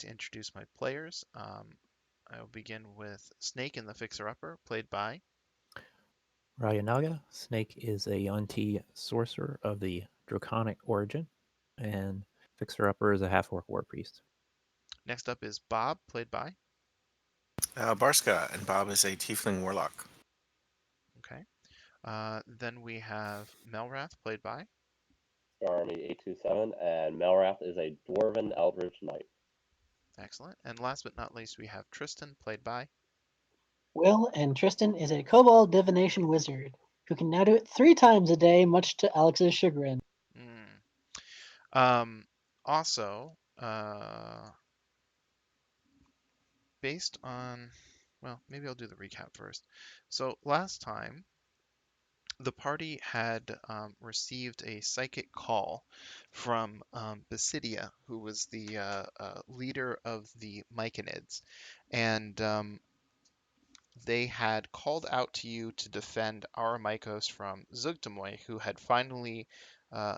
to introduce my players. I will begin with Snake in the Fixer-Upper, played by. Ryanaga. Snake is a Yuan-Ti sorcerer of the Draconic origin, and Fixer Upper is a half-orc war priest. Next up is Bob, played by. Barska, and Bob is a tiefling warlock. Okay. Then we have Melrath, played by. Army 827, and Melrath is a Dwarven Eldritch Knight. Excellent. And last but not least, we have Tristan, played by. Will and Tristan is a kobold divination wizard who can now do it 3 times a day, much to Alex's chagrin. Also, based on, well, maybe I'll do the recap first. So last time, the party had received a psychic call from Basidia, who was the leader of the Myconids, and they had called out to you to defend Aramikos from Zugtamoy, who had finally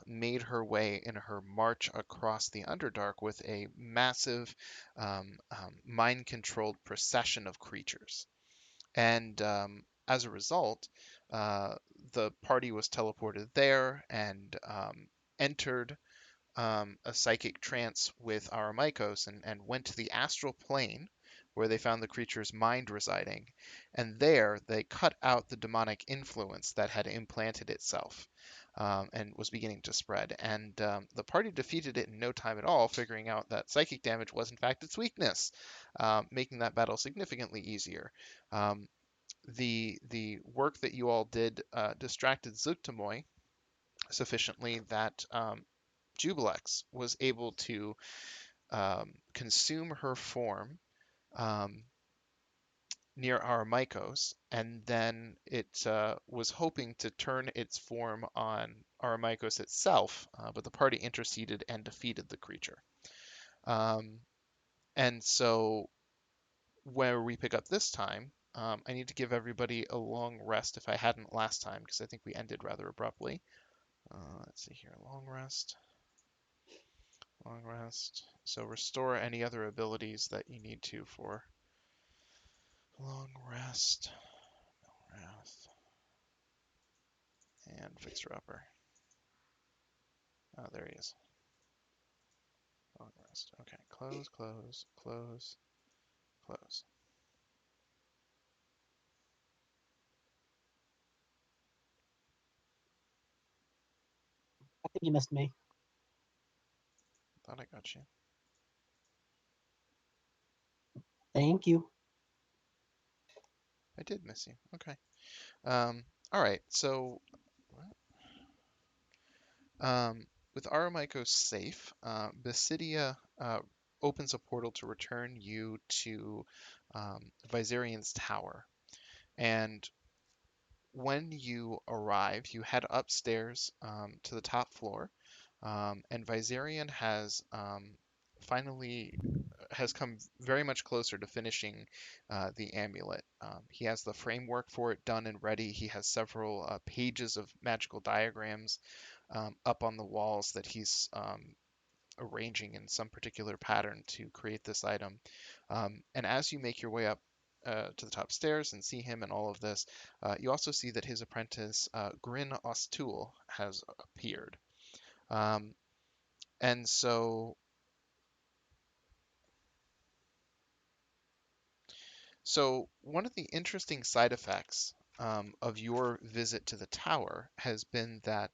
made her way in her march across the Underdark with a massive mind-controlled procession of creatures. And as a result, uh, the party was teleported there and entered a psychic trance with Aramikos and went to the astral plane where they found the creature's mind residing. And there they cut out the demonic influence that had implanted itself. And was beginning to spread. And the party defeated it in no time at all, figuring out that psychic damage was in fact its weakness, making that battle significantly easier. The work that you all did distracted Zugtamoy sufficiently that Jubilex was able to consume her form um, near Aramikos, and then it was hoping to turn its form on Aramikos itself, but the party interceded and defeated the creature. Um, and so, where we pick up this time, I need to give everybody a long rest if I hadn't last time, because I think we ended rather abruptly. Let's see here, long rest. Long rest. So restore any other abilities that you need to for long rest. Wrath. And fixer upper. Oh, there he is. Long rest. Okay, close, close, close, close. I think you missed me. Thought I got you. Thank you. I did miss you. Okay. All right. So, with Aramikos safe, Basidia opens a portal to return you to Viserian's tower. And when you arrive, you head upstairs to the top floor, and Viserion finally has come very much closer to finishing the amulet. He has the framework for it done and ready. He has several pages of magical diagrams up on the walls that he's arranging in some particular pattern to create this item. And as you make your way up to the top stairs and see him and all of this, you also see that his apprentice, Grin Ostul, has appeared. Um, and so one of the interesting side effects of your visit to the tower has been that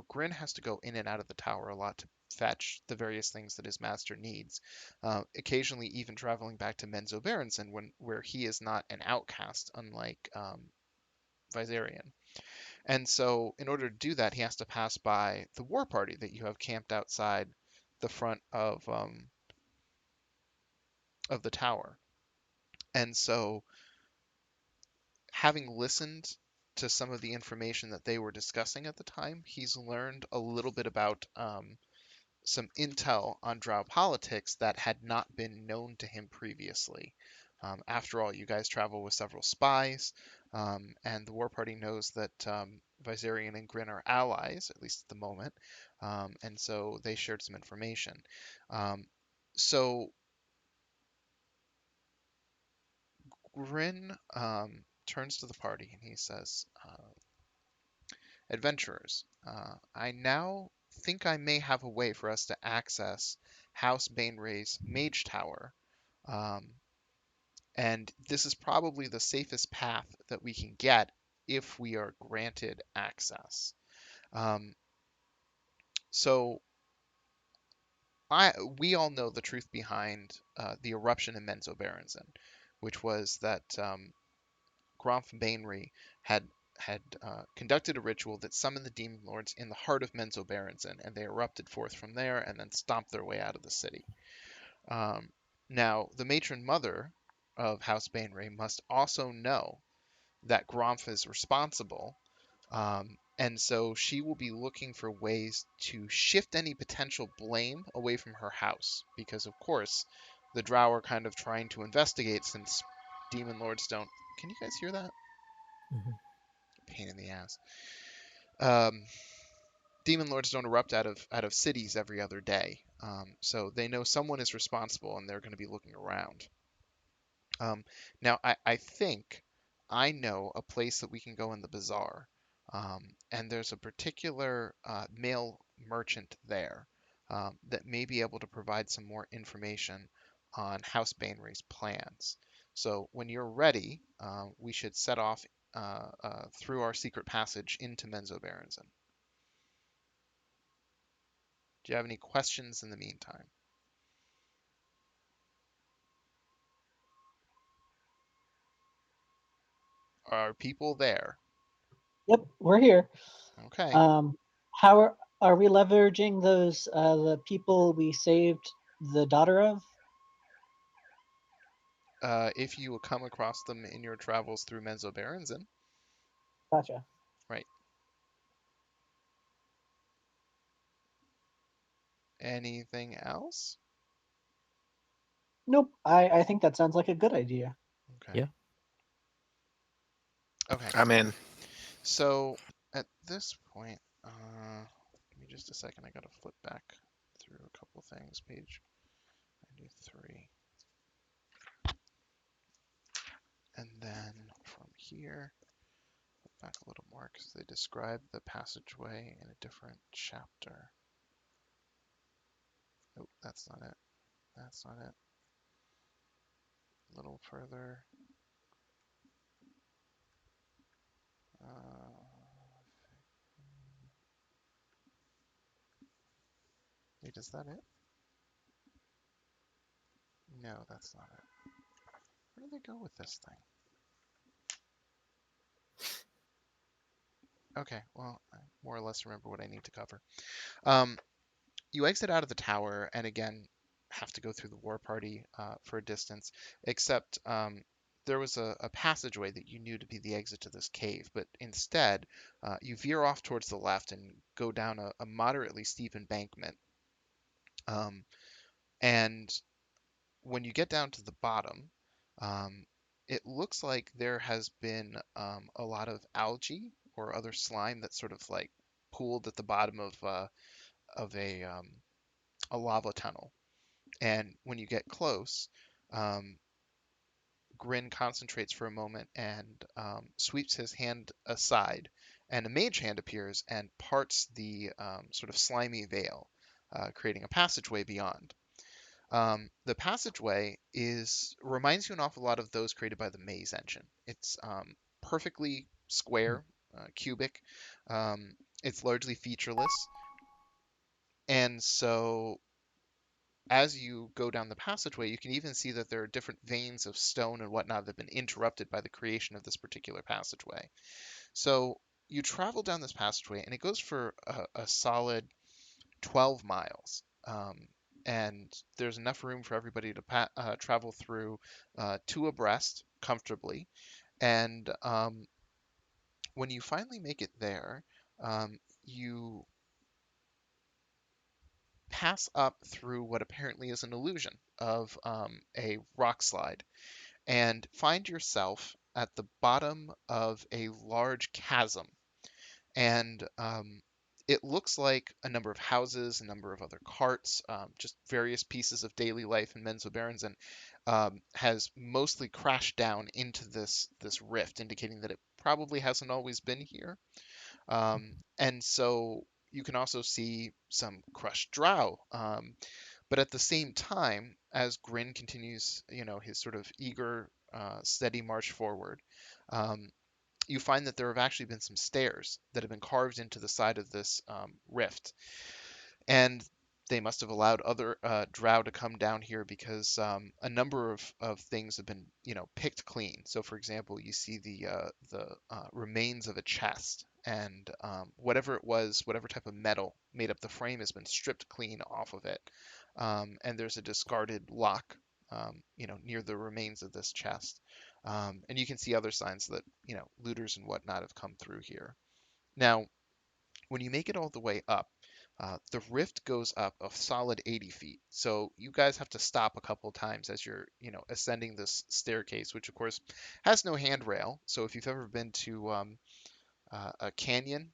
Grin has to go in and out of the tower a lot to fetch the various things that his master needs. Occasionally, even traveling back to Menzo Berenson where he is not an outcast, unlike Viserion. And so, in order to do that, he has to pass by the war party that you have camped outside the front of the tower. And so, having listened to some of the information that they were discussing at the time, he's learned a little bit about some intel on Drow politics that had not been known to him previously. After all, you guys travel with several spies, and the War Party knows that Viserion and Grin are allies, at least at the moment, and so they shared some information. Um, so Grin turns to the party and he says, "Adventurers, I now think I may have a way for us to access House Bainray's Mage Tower, um, and this is probably the safest path that we can get if we are granted access. Um, so we all know the truth behind the eruption in Menzoberranzan, which was that Gromf Bainry had conducted a ritual that summoned the demon lords in the heart of Menzoberranzan, and they erupted forth from there and then stomped their way out of the city. Um, Now, the matron mother of House Bainray must also know that Gromf is responsible, and so she will be looking for ways to shift any potential blame away from her house, because of course the Drow are kind of trying to investigate since demon lords don't. Can you guys hear that? Mhm. Pain in the ass. Um, Demon lords don't erupt out of cities every other day, so they know someone is responsible, and they're going to be looking around. Now, I think I know a place that we can go in the bazaar, and there's a particular male merchant there that may be able to provide some more information on House Bainry's plans. So when you're ready, we should set off through our secret passage into Menzoberranzan. Do you have any questions in the meantime? Are people there? Yep, we're here. Okay. How are we leveraging those the people we saved the daughter of? If you will come across them in your travels through Menzoberranzan, Gotcha. right. Anything else? Nope. I think that sounds like a good idea. Okay. Yeah. Okay. I'm in. So at this point, give me just a second. I gotta flip back through a couple things. Page 93. And then from here, flip back a little more because they describe the passageway in a different chapter. Oh, that's not it. That's not it. A little further. Wait, is that it? No, that's not it. Where do they go with this thing? Okay, well, I more or less remember what I need to cover. You exit out of the tower, and again, have to go through the war party for a distance, except there was a passageway that you knew to be the exit to this cave, but instead, you veer off towards the left and go down a moderately steep embankment. Um, and when you get down to the bottom, um, it looks like there has been a lot of algae or other slime that's sort of like pooled at the bottom of a lava tunnel. And when you get close, um, Grin concentrates for a moment and sweeps his hand aside, and a mage hand appears and parts the sort of slimy veil, creating a passageway beyond. The passageway reminds you an awful lot of those created by the Maze engine. It's perfectly square, cubic. It's largely featureless, and so as you go down the passageway, you can even see that there are different veins of stone and whatnot that have been interrupted by the creation of this particular passageway. So you travel down this passageway, and it goes for a solid 12 miles. And there's enough room for everybody to travel through two abreast comfortably. And when you finally make it there, you pass up through what apparently is an illusion of a rock slide and find yourself at the bottom of a large chasm. And it looks like a number of houses, a number of other carts, just various pieces of daily life in Menzoberranzan, has mostly crashed down into this rift, indicating that it probably hasn't always been here. And so you can also see some crushed drow. But at the same time, as Grin continues, his sort of eager, steady march forward, um, you find that there have actually been some stairs that have been carved into the side of this rift, and they must have allowed other drow to come down here because a number of things have been picked clean. So for example, you see the remains of a chest, and whatever it was, whatever type of metal made up the frame has been stripped clean off of it. And there's a discarded lock near the remains of this chest. And you can see other signs that looters and whatnot have come through here. Now when you make it all the way up, the rift goes up a solid 80 feet. So you guys have to stop a couple of times as you're, ascending this staircase, which of course has no handrail. So if you've ever been to a canyon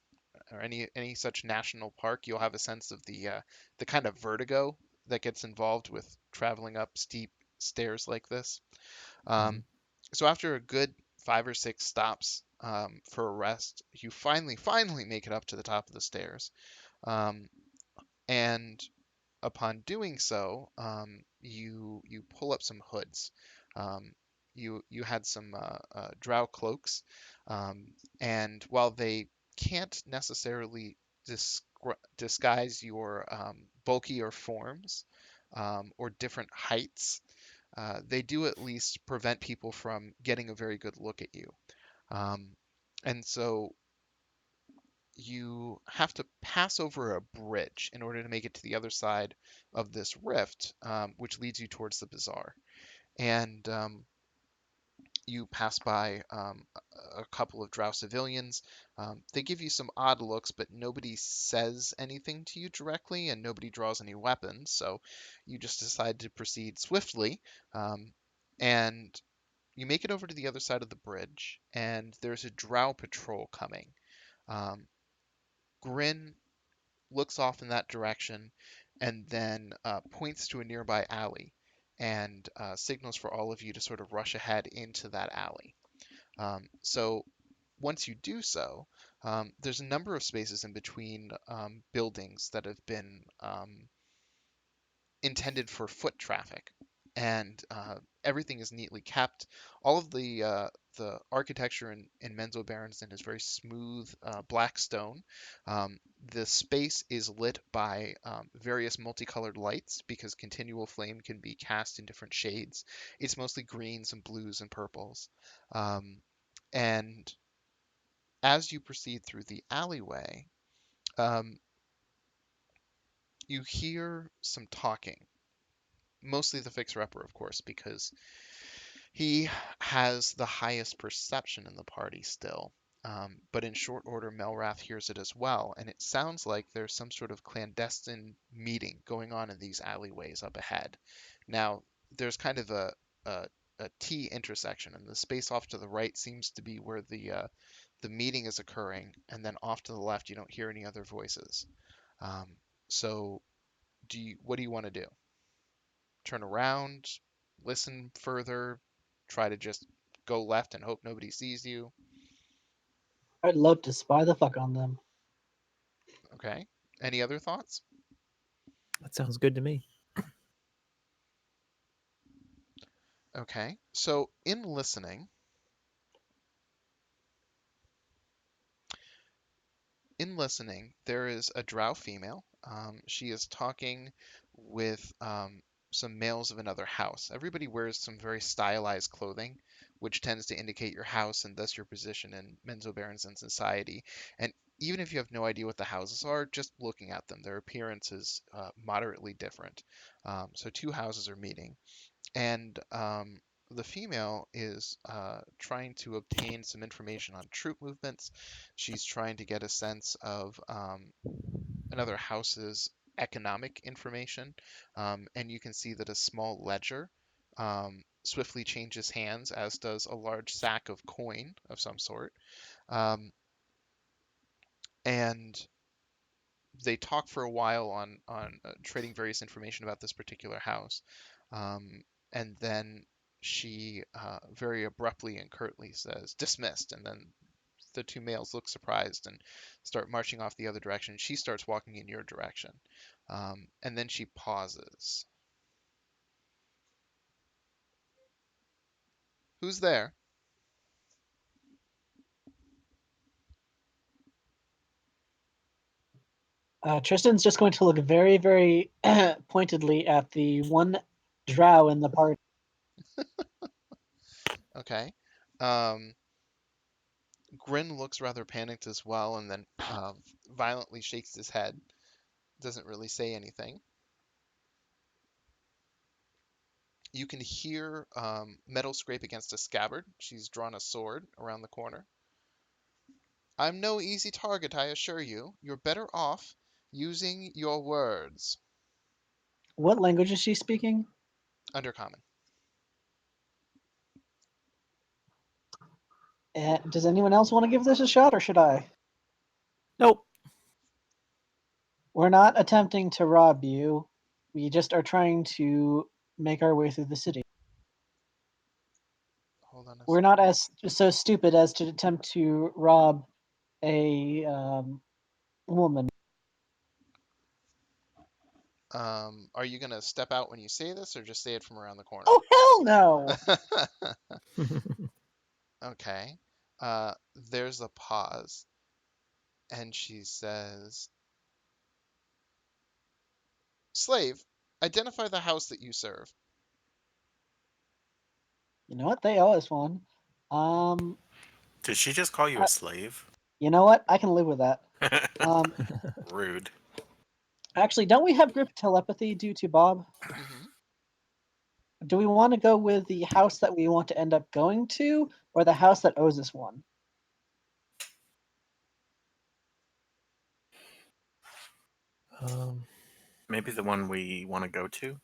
or any such national park, you'll have a sense of the kind of vertigo that gets involved with traveling up steep stairs like this. Mhm. So after a good 5 or 6 stops for a rest, you finally make it up to the top of the stairs. Um, and upon doing so, you pull up some hoods. Um, you had some drow cloaks, um, and while they can't necessarily disguise your bulkier forms or different heights, they do at least prevent people from getting a very good look at you. Um, and so you have to pass over a bridge in order to make it to the other side of this rift, which leads you towards the bazaar. And you pass by a couple of drow civilians. They give you some odd looks, but nobody says anything to you directly, and nobody draws any weapons. So you just decide to proceed swiftly. And you make it over to the other side of the bridge, and there's a drow patrol coming. Um, Grin looks off in that direction and then points to a nearby alley and signals for all of you to sort of rush ahead into that alley. So once you do so, there's a number of spaces in between buildings that have been intended for foot traffic, and everything is neatly kept. All of the architecture in Menzoberranzan is very smooth black stone. The space is lit by various multicolored lights because continual flame can be cast in different shades. It's mostly greens and blues and purples. And as you proceed through the alleyway, um, you hear some talking, mostly the fixer-upper, of course, because he has the highest perception in the party still. But in short order, Melrath hears it as well, and it sounds like there's some sort of clandestine meeting going on in these alleyways up ahead. Now, there's kind of a T intersection, and the space off to the right seems to be where the meeting is occurring, and then off to the left, you don't hear any other voices. Um, so, what do you want to do? Turn around, listen further, try to just go left and hope nobody sees you. I'd love to spy the fuck on them. Okay. Any other thoughts? That sounds good to me. Okay. So in listening, there is a drow female. She is talking with some males of another house. Everybody wears some very stylized clothing, which tends to indicate your house and thus your position in Menzoberranzan society. And even if you have no idea what the houses are, just looking at them, their appearance is moderately different. So two houses are meeting, and the female is trying to obtain some information on troop movements. She's trying to get a sense of another house's economic information, and you can see that a small ledger swiftly changes hands, as does a large sack of coin of some sort. Um, and they talk for a while on trading various information about this particular house, and then she very abruptly and curtly says, "Dismissed," and then the two males look surprised and start marching off the other direction. She starts walking in your direction, and then she pauses. Who's there? Tristan's just going to look very, very pointedly at the one drow in the party. Okay. Grin looks rather panicked as well, and then violently shakes his head. Doesn't really say anything. You can hear metal scrape against a scabbard. She's drawn a sword around the corner. I'm no easy target, I assure you. You're better off using your words. What language is she speaking? Undercommon. Does anyone else want to give this a shot, or should I? Nope. We're not attempting to rob you. We just are trying to make our way through the city. Hold on a We're not as so stupid as to attempt to rob a woman. Are you gonna step out when you say this, or just say it from around the corner? Oh hell no! Okay. There's a pause, and she says, "Slave, identify the house that you serve." You know what? They owe us one. Did she just call you a slave? You know what? I can live with that. Rude. Actually, don't we have group telepathy due to Bob? Mhm. Do we want to go with the house that we want to end up going to, or the house that owes us one? Maybe the one we want to go to?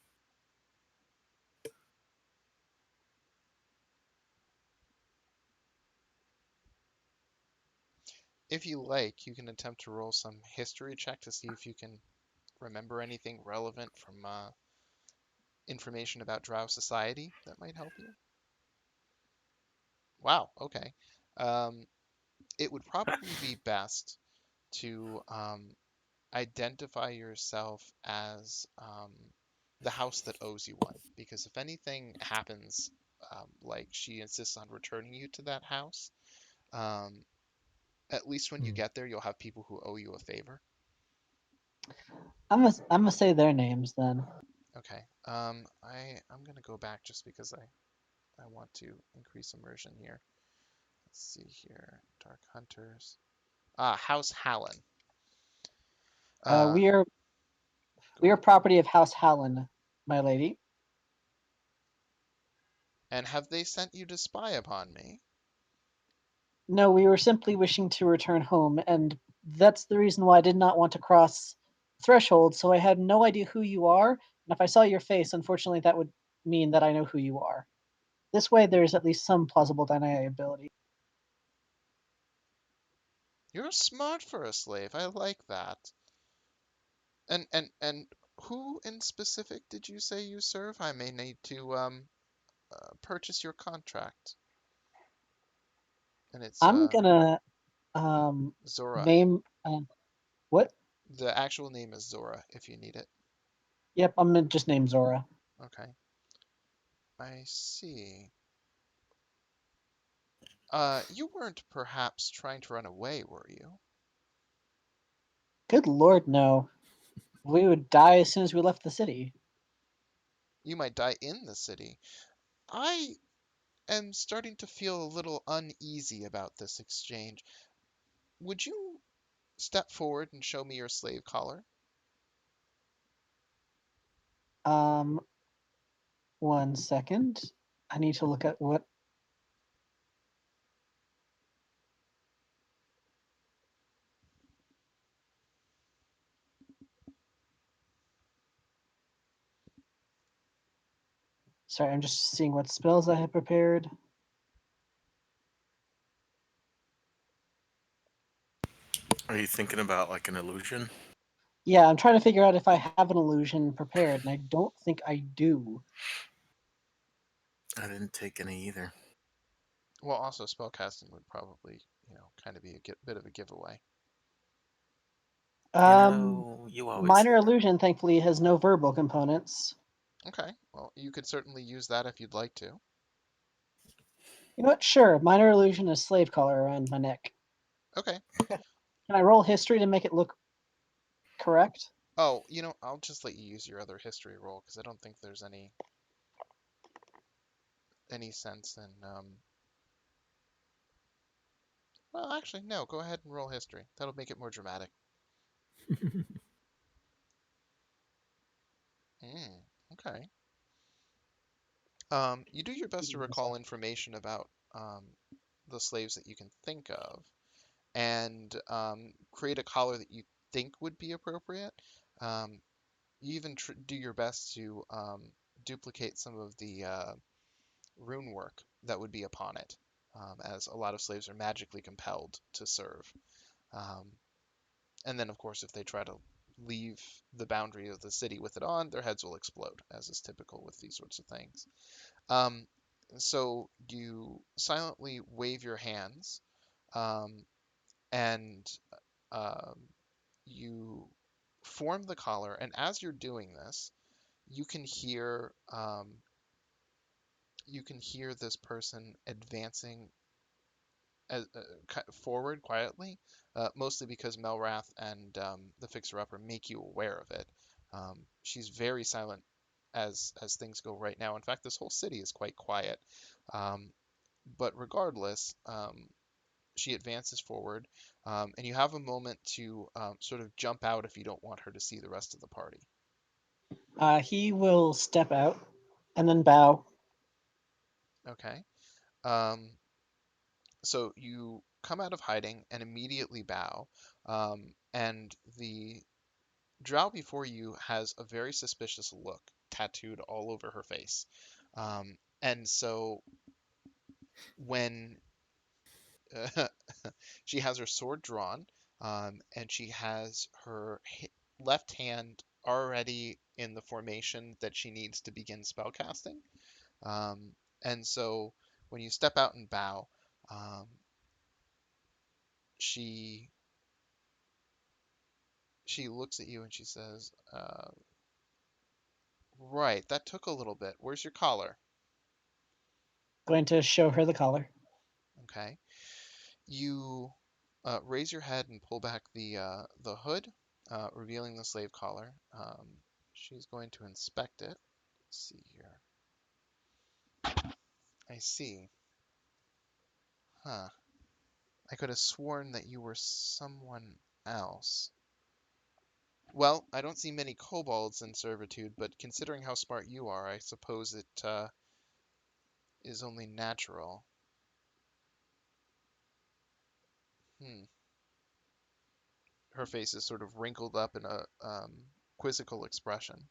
If you like, you can attempt to roll some history check to see if you can remember anything relevant from information about Drow society that might help you. Wow, okay. Um, it would probably be best to identify yourself as the house that owes you one, because if anything happens, like she insists on returning you to that house, um, at least when you get there, you'll have people who owe you a favor. I'm gonna say their names then. Okay. I'm gonna go back just because I want to increase immersion here. Let's see here. Dark Hunters. House Hallen. We are property of House Hallen, my lady. And have they sent you to spy upon me? No, we were simply wishing to return home, and that's the reason why I did not want to cross threshold, so I had no idea who you are, and if I saw your face, unfortunately that would mean that I know who you are. This way there's at least some plausible deniability. You're smart for a slave. I like that. And who in specific did you say you serve? I may need to purchase your contract. And it's I'm gonna Zora. name what? The actual name is Zora if you need it. Yep, I'm gonna just name Zora. Okay. I see. You weren't perhaps trying to run away, were you? Good lord, no. We would die as soon as we left the city. You might die in the city. I am starting to feel a little uneasy about this exchange. Would you step forward and show me your slave collar? Um, 1 second. I need to look at what. Sorry, I'm just seeing what spells I have prepared. Are you thinking about like an illusion? Yeah, I'm trying to figure out if I have an illusion prepared, and I don't think I do. I didn't take any either. Well, also spellcasting would probably, kind of be a bit of a giveaway. You always Minor say that. illusion, thankfully, has no verbal components. Okay, well, you could certainly use that if you'd like to. You know what? Sure, minor illusion is slave collar around my neck. Okay. Can I roll history to make it look correct? Oh, I'll just let you use your other history roll because I don't think there's any sense in. Well, actually, no. Go ahead and roll history. That'll make it more dramatic. Okay. You do your best to recall information about the slaves that you can think of, and create a collar that you think would be appropriate. You even do your best to duplicate some of the rune work that would be upon it, as a lot of slaves are magically compelled to serve. Um, and then, of course, if they try to leave the boundary of the city with it on, their heads will explode, as is typical with these sorts of things. Um, so you silently wave your hands, um, and um, you form the collar. And as you're doing this, you can hear this person advancing forward quietly, mostly because Melrath and the Fixer-Upper make you aware of it. She's very silent as things go right now. In fact, this whole city is quite quiet. Um, but regardless, she advances forward, and you have a moment to sort of jump out if you don't want her to see the rest of the party. He will step out and then bow. Okay. So you come out of hiding and immediately bow, and the drow before you has a very suspicious look tattooed all over her face. And so when she has her sword drawn, and she has her left hand already in the formation that she needs to begin spellcasting. And so when you step out and bow, um, she looks at you and she says, "Right, that took a little bit. Where's your collar?" Going to show her the collar. Okay. You raise your head and pull back the hood, revealing the slave collar. She's going to inspect it. Let's see here. I see. Huh. I could have sworn that you were someone else. Well, I don't see many kobolds in servitude, but considering how smart you are, I suppose it is only natural. Hmm. Her face is sort of wrinkled up in a quizzical expression.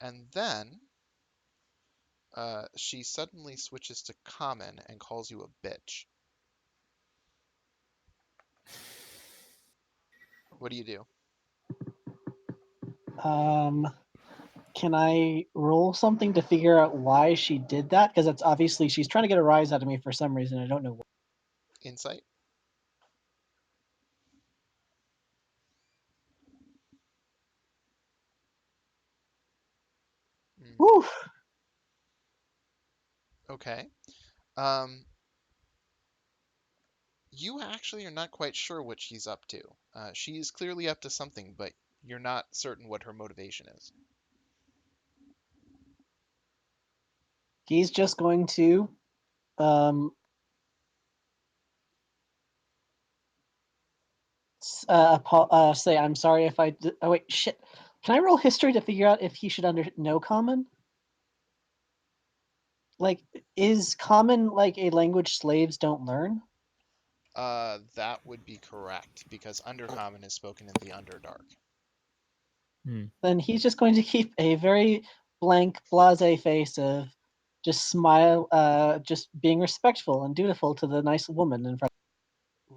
And then she suddenly switches to common and calls you a bitch. What do you do? Can I roll something to figure out why she did that? Because it's obviously she's trying to get a rise out of me for some reason. I don't know what. Insight? Hmm. Whew. Okay. Um, you actually are not quite sure what she's up to. She is clearly up to something, but you're not certain what her motivation is. He's just going to um, say, "I'm sorry if I." Oh wait, shit. Can I roll history to figure out if he should know common? Like, is common like a language slaves don't learn? That would be correct, because Undercommon is spoken in the Underdark. Then he's just going to keep a very blank, blasé face of just smile, just being respectful and dutiful to the nice woman in front.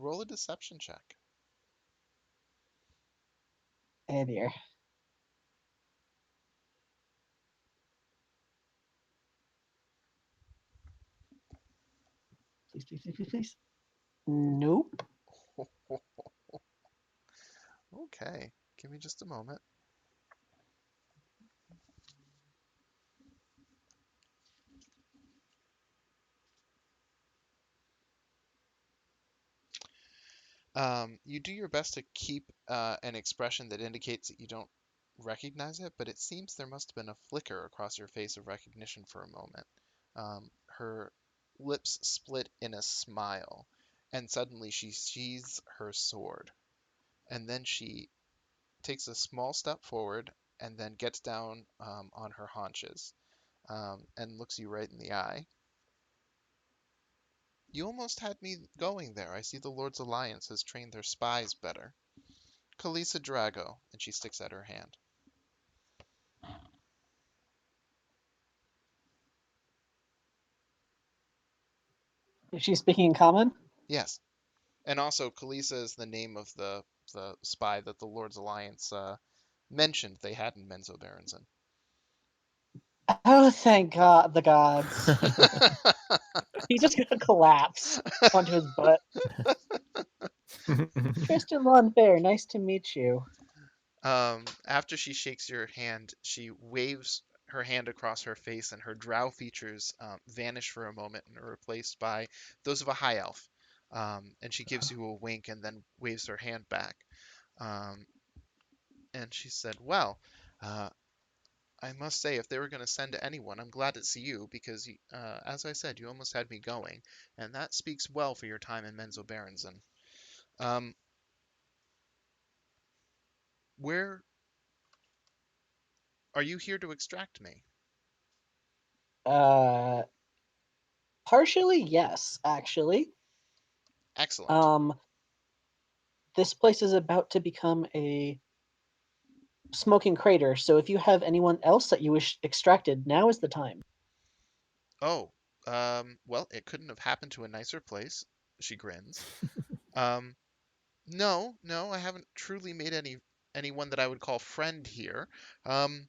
roll a deception check. Oh dear. Please, please, please, please, please. Nope. Okay, give me just a moment. You do your best to keep an expression that indicates that you don't recognize it, but it seems there must have been a flicker across her face of recognition for a moment. Her lips split in a smile, and suddenly she sheathes her sword. And then she takes a small step forward and then gets down on her haunches and looks you right in the eye. You almost had me going there. I see the Lord's Alliance has trained their spies better. Kalisa Drago, and she sticks out her hand. Is she speaking in common? Yes, and also Kalisa is the name of the spy that the Lord's Alliance mentioned they had in Menzo Berenson. Oh, thank God, the gods. He's just gonna collapse onto his butt. Tristan Lonfair, nice to meet you. After she shakes your hand, she waves her hand across her face, and her drow features vanish for a moment and are replaced by those of a high elf. And she gives you a wink and then waves her hand back. Um, and she said, "Well, uh, I must say, if they were going to send anyone, I'm glad it's you because, as I said, you almost had me going, and that speaks well for your time in Menzo Berenson. Um, where are you here to extract me?" Uh, partially, yes, actually. Excellent. Um, this place is about to become a smoking crater, so if you have anyone else that you wish extracted, now is the time. Oh, well, it couldn't have happened to a nicer place. She grins. Um, no, I haven't truly made anyone that I would call friend here. Um,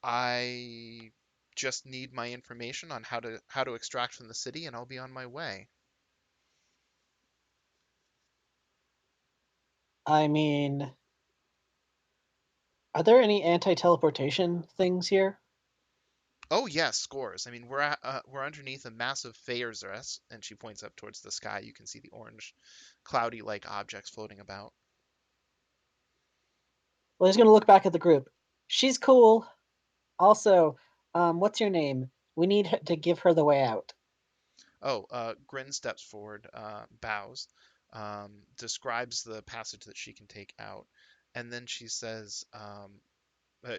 I just need my information on how to extract from the city, and I'll be on my way. I mean, are there any anti-teleportation things here? Oh yes, scores. I mean, we're underneath a massive Phaerzress, and she points up towards the sky. You can see the orange, cloudy-like objects floating about. Well, he's gonna look back at the group. She's cool. Also, what's your name? We need to give her the way out. Oh, Grin steps forward, bows, describes the passage that she can take out, and then she says,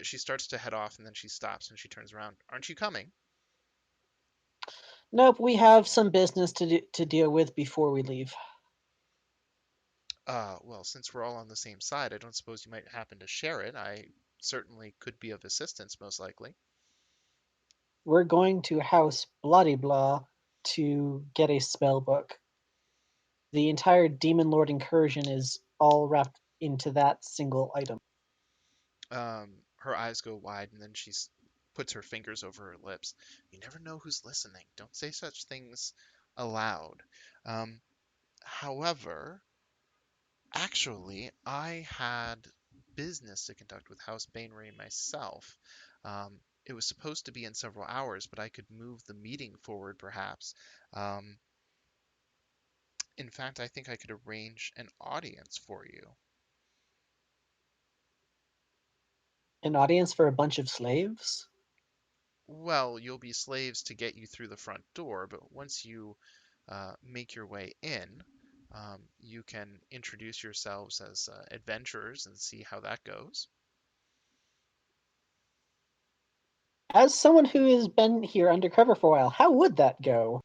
she starts to head off, and then she stops and she turns around. Aren't you coming? Nope, we have some business to deal with before we leave. Well, since we're all on the same side, I don't suppose you might happen to share it. I certainly could be of assistance, most likely. We're going to House Bloody Blah to get a spell book. The entire Demon Lord incursion is all wrapped into that single item. Her eyes go wide, and then puts her fingers over her lips. You never know who's listening. Don't say such things aloud. However, actually, I had business to conduct with House Bainry myself. It was supposed to be in several hours, but I could move the meeting forward, perhaps. Um, in fact, I think I could arrange an audience for you. An audience for a bunch of slaves? Well, you'll be slaves to get you through the front door, but once you make your way in, you can introduce yourselves as adventurers and see how that goes. As someone who has been here undercover for a while, how would that go?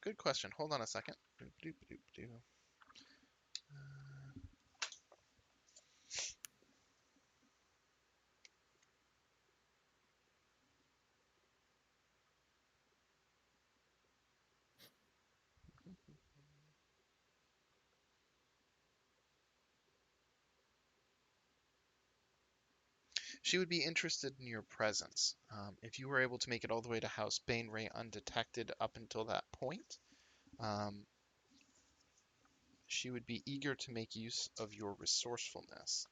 Good question. Hold on a second. Doop-a-doop-a-doop-a-doo. She would be interested in your presence. If you were able to make it all the way to House Bainray undetected up until that point, um, she would be eager to make use of your resourcefulness.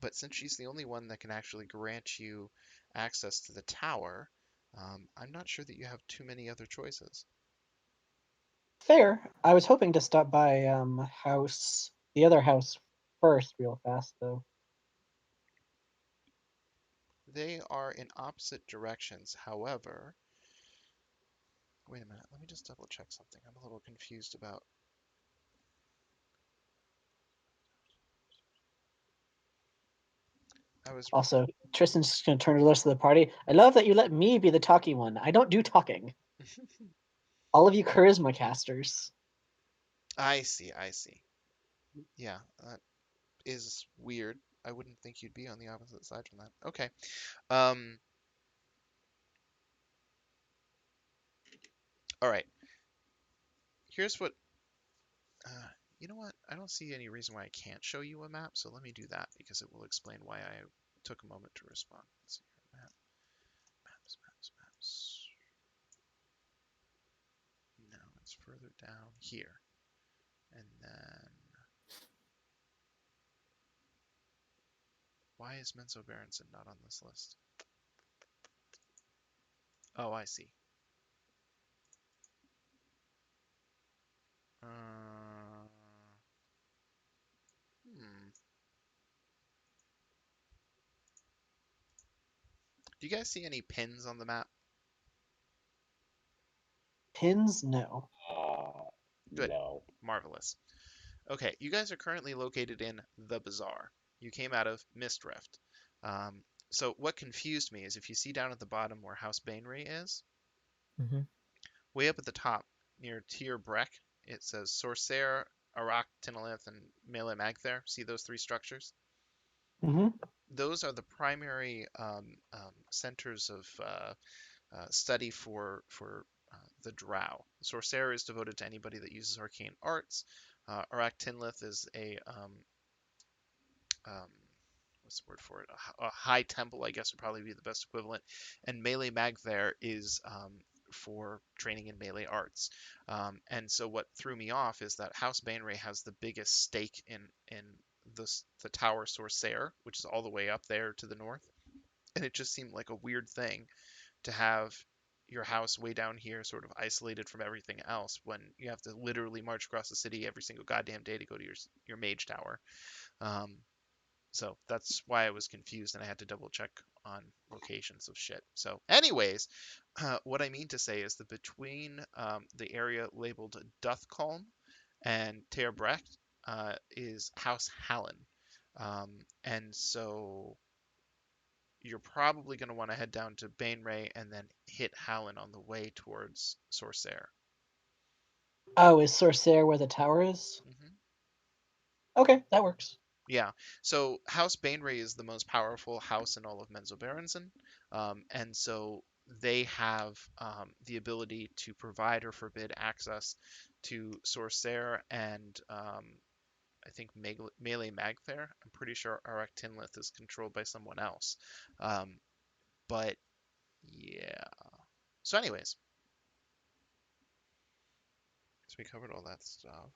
But since she's the only one that can actually grant you access to the tower, I'm not sure that you have too many other choices. Fair. I was hoping to stop by the other house first, real fast though. They are in opposite directions. However, wait a minute. Let me just double check something. I'm a little confused about. I was. Also, Tristan's just gonna turn to the rest of the party. I love that you let me be the talky one. I don't do talking. All of you charisma casters. I see. I see. Yeah, that is weird. I wouldn't think you'd be on the opposite side from that. Okay. Um. All right. Here's what. You know what? I don't see any reason why I can't show you a map, so let me do that because it will explain why I took a moment to respond. Let's see here. Maps. No, it's further down here. And then why is Menzo Berenson not on this list? Oh, I see. Uh, hmm. Do you guys see any pins on the map? Pins? No. Good. No. Marvelous. Okay, you guys are currently located in the Bazaar. You came out of Mistrift. Um, so what confused me is if you see down at the bottom where House Bainry is, Mm-hmm. way up at the top near Tyr Breck, it says Sorcerer, Arak, Tinalith, and Mele Magther. See those three structures? Mm-hmm. Those are the primary centers of study for the Drow. Sorcerer is devoted to anybody that uses arcane arts. Arak Tinlith is a um, what's the word for it? A high temple, I guess, would probably be the best equivalent. And melee mag there is for training in melee arts. And so what threw me off is that House Bainray has the biggest stake in the Tower Sorcerer, which is all the way up there to the north. And it just seemed like a weird thing to have your house way down here sort of isolated from everything else when you have to literally march across the city every single goddamn day to go to your mage tower. Um, so that's why I was confused and I had to double check on locations of shit. So, anyways, what I mean to say is that between the area labeled Duthculm and Terbrecht is House Hallen. And so you're probably going to want to head down to Bainray and then hit Hallen on the way towards Sorcerer. Oh, is Sorcerer where the tower is? Hmm. Okay, that works. Yeah, so House Bainray is the most powerful house in all of Menzoberranzan, and so they have the ability to provide or forbid access to Sorcerer and I think Melee Magther. I'm pretty sure Arak Tinlith is controlled by someone else. Um, but yeah. So anyways, so we covered all that stuff.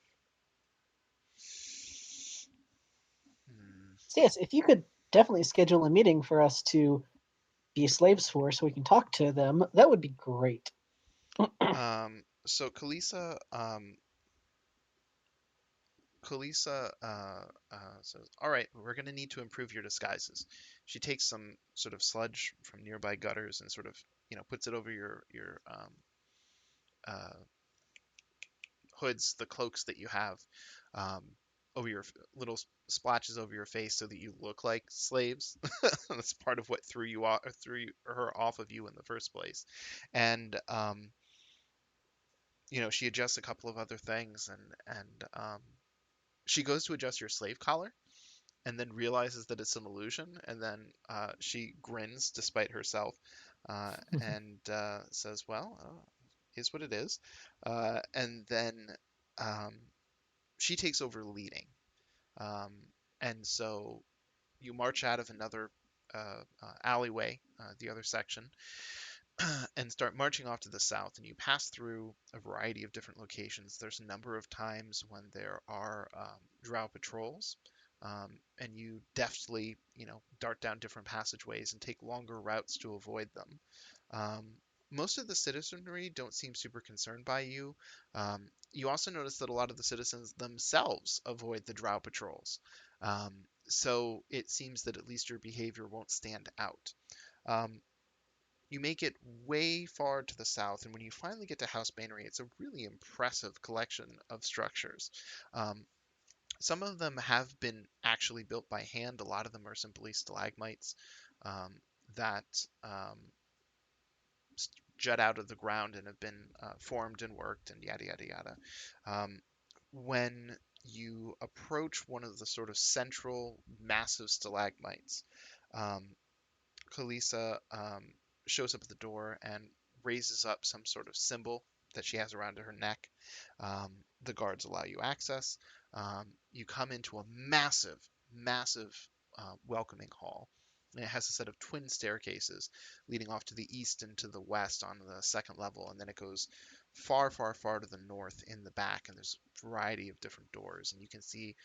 Hmm. So yes, if you could definitely schedule a meeting for us to be slaves for so we can talk to them, that would be great. So Kalisa says, "All right, we're going to need to improve your disguises." She takes some sort of sludge from nearby gutters and sort of, puts it over your uh, hoods, the cloaks that you have, um, over your little splotches over your face, so that you look like slaves. That's part of what threw her off of you in the first place. And she adjusts a couple of other things, and she goes to adjust your slave collar and then realizes that it's an illusion, and then she grins despite herself, and says, "Well, is what it is. And then um, she takes over leading. Um, and so you march out of another alleyway, the other section, and start marching off to the south. And you pass through a variety of different locations. There's a number of times when there are drow patrols, and you deftly, dart down different passageways and take longer routes to avoid them. Um, Most of the citizenry don't seem super concerned by you. You also notice that a lot of the citizens themselves avoid the drow patrols. Um, so it seems that at least your behavior won't stand out. Um, you make it way far to the south, and when you finally get to House Banery, it's a really impressive collection of structures. Um, some of them have been actually built by hand. A lot of them are simply stalagmites um, that jut out of the ground and have been formed and worked and yada yada yada. When you approach one of the sort of central massive stalagmites, um, Kalisa shows up at the door and raises up some sort of symbol that she has around her neck. Um, the guards allow you access. You come into a massive, massive welcoming hall. And it has a set of twin staircases leading off to the east and to the west on the second level, and then it goes far, far, far to the north in the back, and there's a variety of different doors, and you can see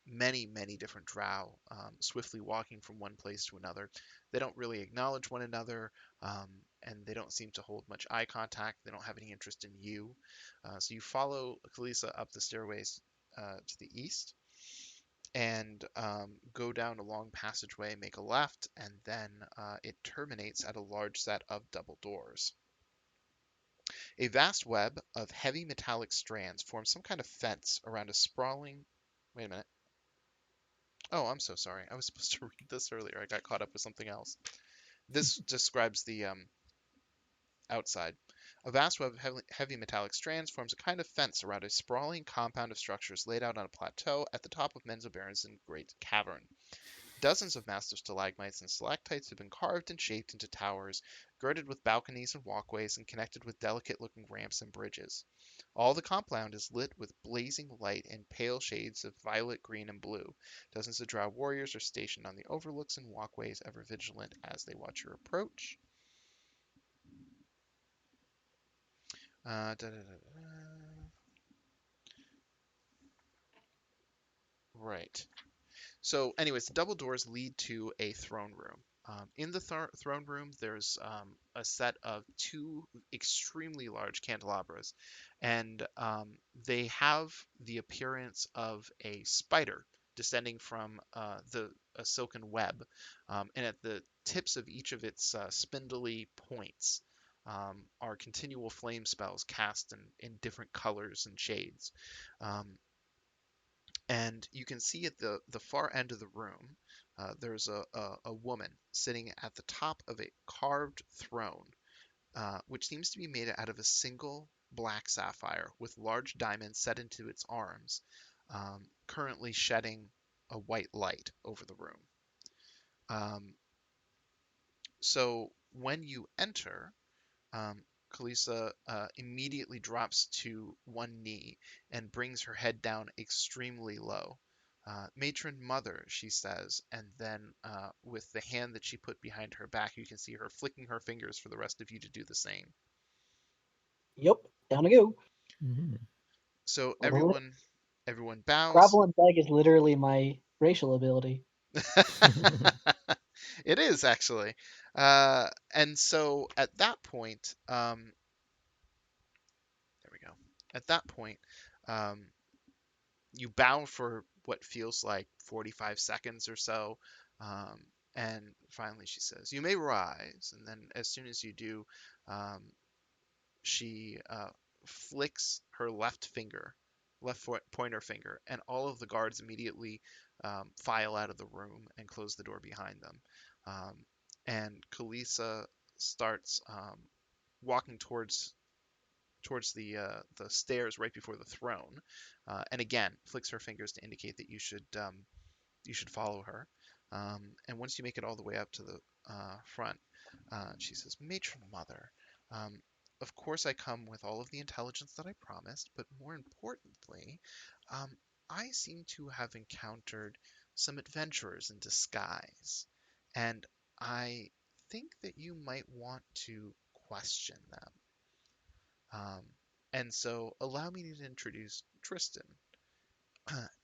many, many different drow swiftly walking from one place to another. They don't really acknowledge one another, and they don't seem to hold much eye contact. They don't have any interest in you. So you follow Kalisa up the stairways to the east and go down a long passageway, make a left, and then it terminates at a large set of double doors. A vast web of heavy metallic strands forms some kind of fence around a sprawling. Wait a minute. Oh, I'm so sorry. I was supposed to read this earlier. I got caught up with something else. This describes the outside. A vast web of heavy metallic strands forms a kind of fence around a sprawling compound of structures laid out on a plateau at the top of Menzoberran's great cavern. Dozens of massive stalagmites and stalactites have been carved and shaped into towers, girded with balconies and walkways, and connected with delicate-looking ramps and bridges. All the compound is lit with blazing light in pale shades of violet, green, and blue. Dozens of drow warriors are stationed on the overlooks and walkways, ever vigilant as they watch your approach. Da, da, da, da. Right. So, anyways, the double doors lead to a throne room. In the throne room, there's a set of two extremely large candelabras, and they have the appearance of a spider descending from a silken web, and at the tips of each of its spindly points are continual flame spells cast in different colors and shades. Um, and you can see at the far end of the room, there's a woman sitting at the top of a carved throne, which seems to be made out of a single black sapphire with large diamonds set into its arms, currently shedding a white light over the room. So when you enter, Kalisa immediately drops to one knee and brings her head down extremely low. Matron Mother, she says, and then with the hand that she put behind her back, you can see her flicking her fingers for the rest of you to do the same. Yep, down to go. Mhm. So Although everyone bows. Gravel and Bag is literally my racial ability. It is actually. And so at that point, there we go. At that point, um, you bow for what feels like 45 seconds or so. Um, and finally she says, "You may rise." And then as soon as you do, um, she flicks her left pointer finger, and all of the guards immediately file out of the room and close the door behind them. Um, and Kalisa starts walking towards the stairs right before the throne, and again flicks her fingers to indicate that you should follow her. And once you make it all the way up to the front, she says, "Matron Mother, um, of course, I come with all of the intelligence that I promised, but more importantly, um, I seem to have encountered some adventurers in disguise, and I think that you might want to question them. Um, and so, allow me to introduce Tristan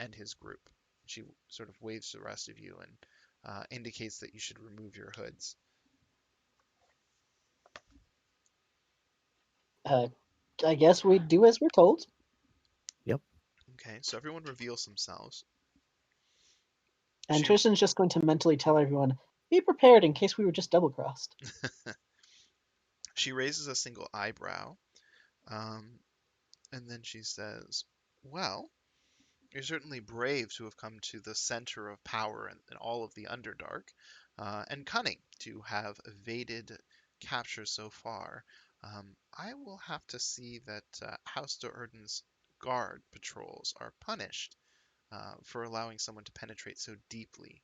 and his group. She sort of waves to the rest of you and indicates that you should remove your hoods. I guess we do as we're told. Yep. Okay, so everyone reveals themselves. And She Tristan's just going to mentally tell everyone, be prepared in case we were just double crossed. she raises a single eyebrow, um, and then she says, "Well, you're certainly brave to have come to the center of power in all of the Underdark, and cunning to have evaded capture so far. I will have to see that House de Erden's guard patrols are punished for allowing someone to penetrate so deeply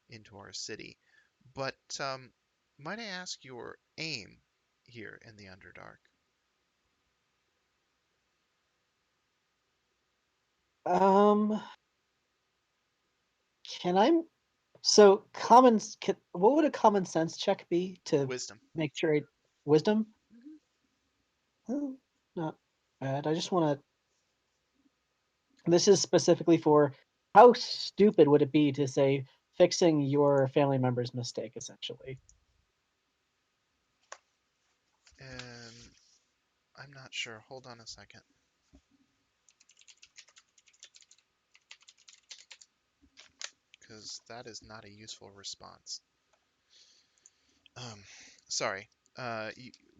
into our city. But might I ask your aim here in the Underdark?" Um, can I? So what would a common sense check be to Wisdom. make sure wisdom? Mhm. Oh, not bad. I just want to. This is specifically for how stupid would it be to say fixing your family member's mistake, essentially. Um, I'm not sure. Hold on a second. Because that is not a useful response. Um, sorry.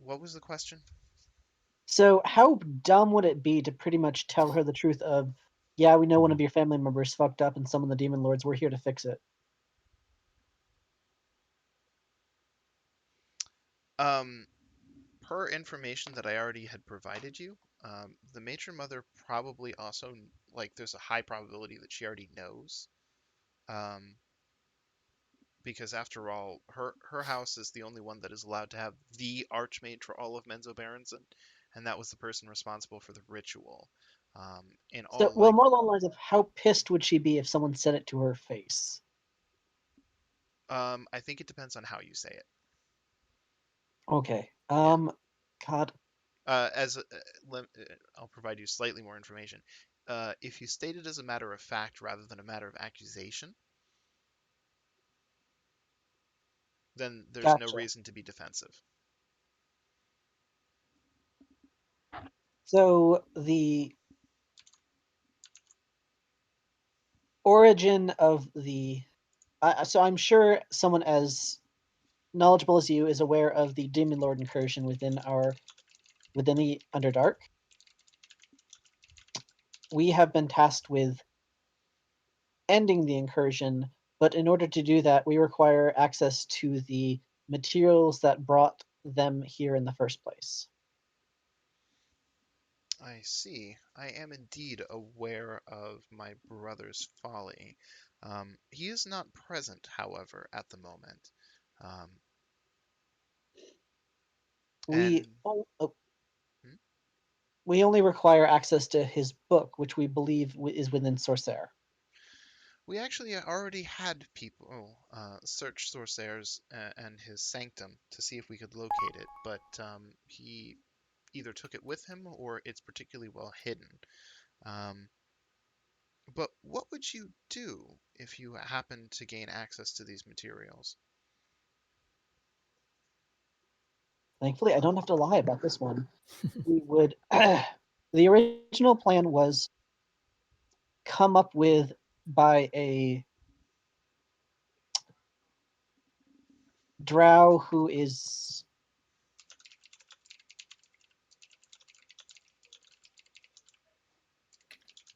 What was the question? So how dumb would it be to pretty much tell her the truth of, yeah, we know one of your family members fucked up and some of the demon lords, we're here to fix it. Um, per information that I already had provided you, the matron mother probably also, like, there's a high probability that she already knows. Um, because after all, her house is the only one that is allowed to have the archmage for all of Menzoberranzan, and that was the person responsible for the ritual. In So, all well, like, more along the lines of how pissed would she be if someone said it to her face? I think it depends on how you say it. Okay. Yeah. God. As I'll provide you slightly more information. If you state it as a matter of fact rather than a matter of accusation, then there's no Gotcha. reason to be defensive. So the origin of the so I'm sure someone as knowledgeable as you is aware of the demon lord incursion within the Underdark. We have been tasked with ending the incursion, but in order to do that, we require access to the materials that brought them here in the first place. I see. I am indeed aware of my brother's folly. He is not present, however, at the moment. Um, We and oh, hmm, we only require access to his book, which we believe is within Sorcerer. we actually already had people search Sorcerer's and his Sanctum to see if we could locate it, but he either took it with him or it's particularly well hidden. Um, but what would you do if you happen to gain access to these materials? Thankfully, I don't have to lie about this one. We would. The original plan was come up with by a drow who is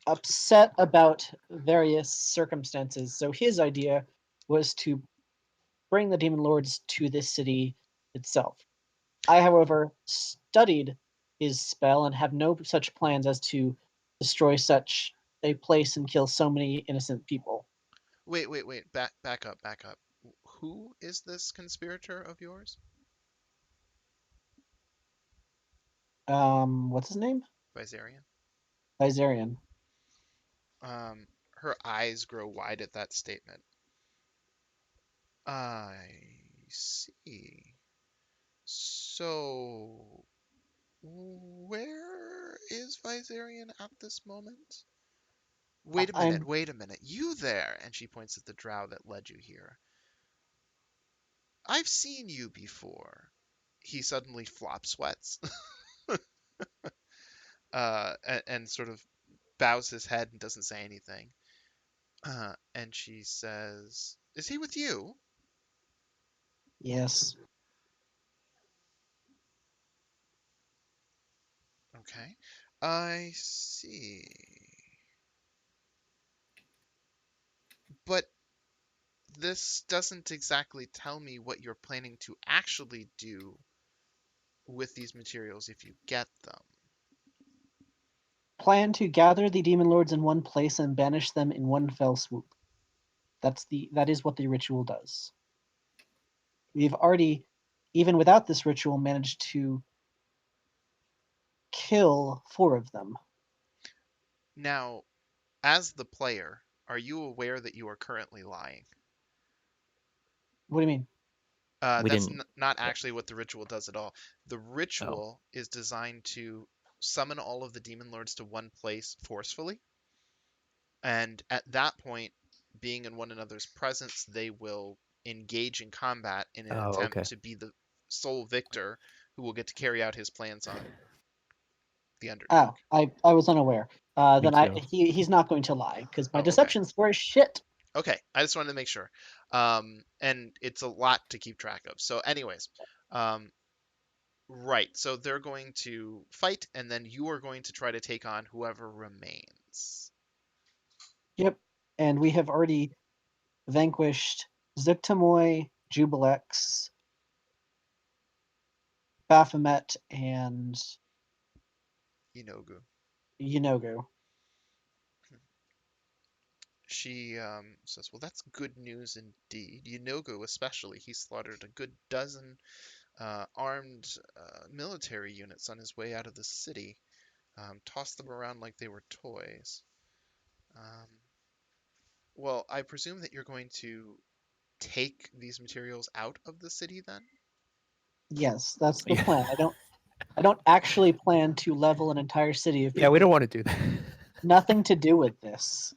upset about various circumstances. So his idea was to bring the demon lords to this city itself. I, however, studied his spell and have no such plans as to destroy such a place and kill so many innocent people. Wait. Back up. Who is this conspirator of yours? What's his name? Viserion. Viserion. Her eyes grow wide at that statement. I see. So, where is Viserion at this moment? Wait a minute, I'm wait a minute. You there? And she points at the drow that led you here. I've seen you before. He suddenly flop sweats and sort of bows his head and doesn't say anything. And she says, "Is he with you?" yes. Okay. I see. But this doesn't exactly tell me what you're planning to actually do with these materials if you get them. Plan to gather the demon lords in one place and banish them in one fell swoop. That is what the ritual does. We've already, even without this ritual, managed to kill 4 of them. Now, as the player, are you aware that you are currently lying? What do you mean? We That's didn't. not actually what the ritual does at all. The Oh, ritual is designed to summon all of the demon lords to one place forcefully, and at that point, being in one another's presence, they will engage in combat in an oh, attempt okay. to be the sole victor who will get to carry out his plans on the Underdark. Oh, I was unaware. Me Then too. he's not going to lie because my Oh, okay. deception score is shit. Okay, I just wanted to make sure. And it's a lot to keep track of. So, anyways, um, right. So they're going to fight, and then you are going to try to take on whoever remains. Yep. And we have already vanquished Zuktamoy, Jubilex, Baphomet, and Inogu. Yinogu. She says, "Well, that's good news indeed. Inogu, especially, he slaughtered a good dozen armed military units on his way out of the city. Tossed them around like they were toys. Um, well, I presume that you're going to take these materials out of the city then?" Yes, that's the Yeah. plan. I don't actually plan to level an entire city of Yeah, we people. don't want to do that. Nothing to do with this.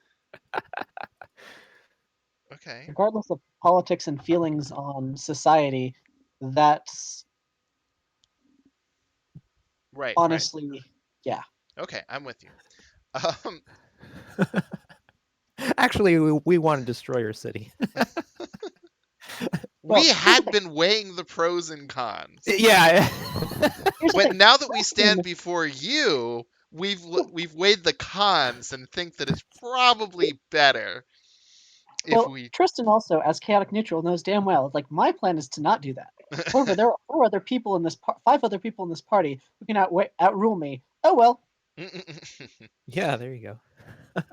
Okay. Regardless of politics and feelings on society, that's Right, right. honestly, yeah. Okay, I'm with you. Um, Actually, we want to destroy your city. we Well, here's the had thing. been weighing the pros and cons, Yeah. Here's the but thing. now that we stand Tristan, before you, we've weighed the cons and think that it's probably better if well, we. Tristan also, as chaotic neutral, knows damn well. Like my plan is to not do that. However, there are 5 other people in this party who can outrule me. Oh well. Yeah, there you go.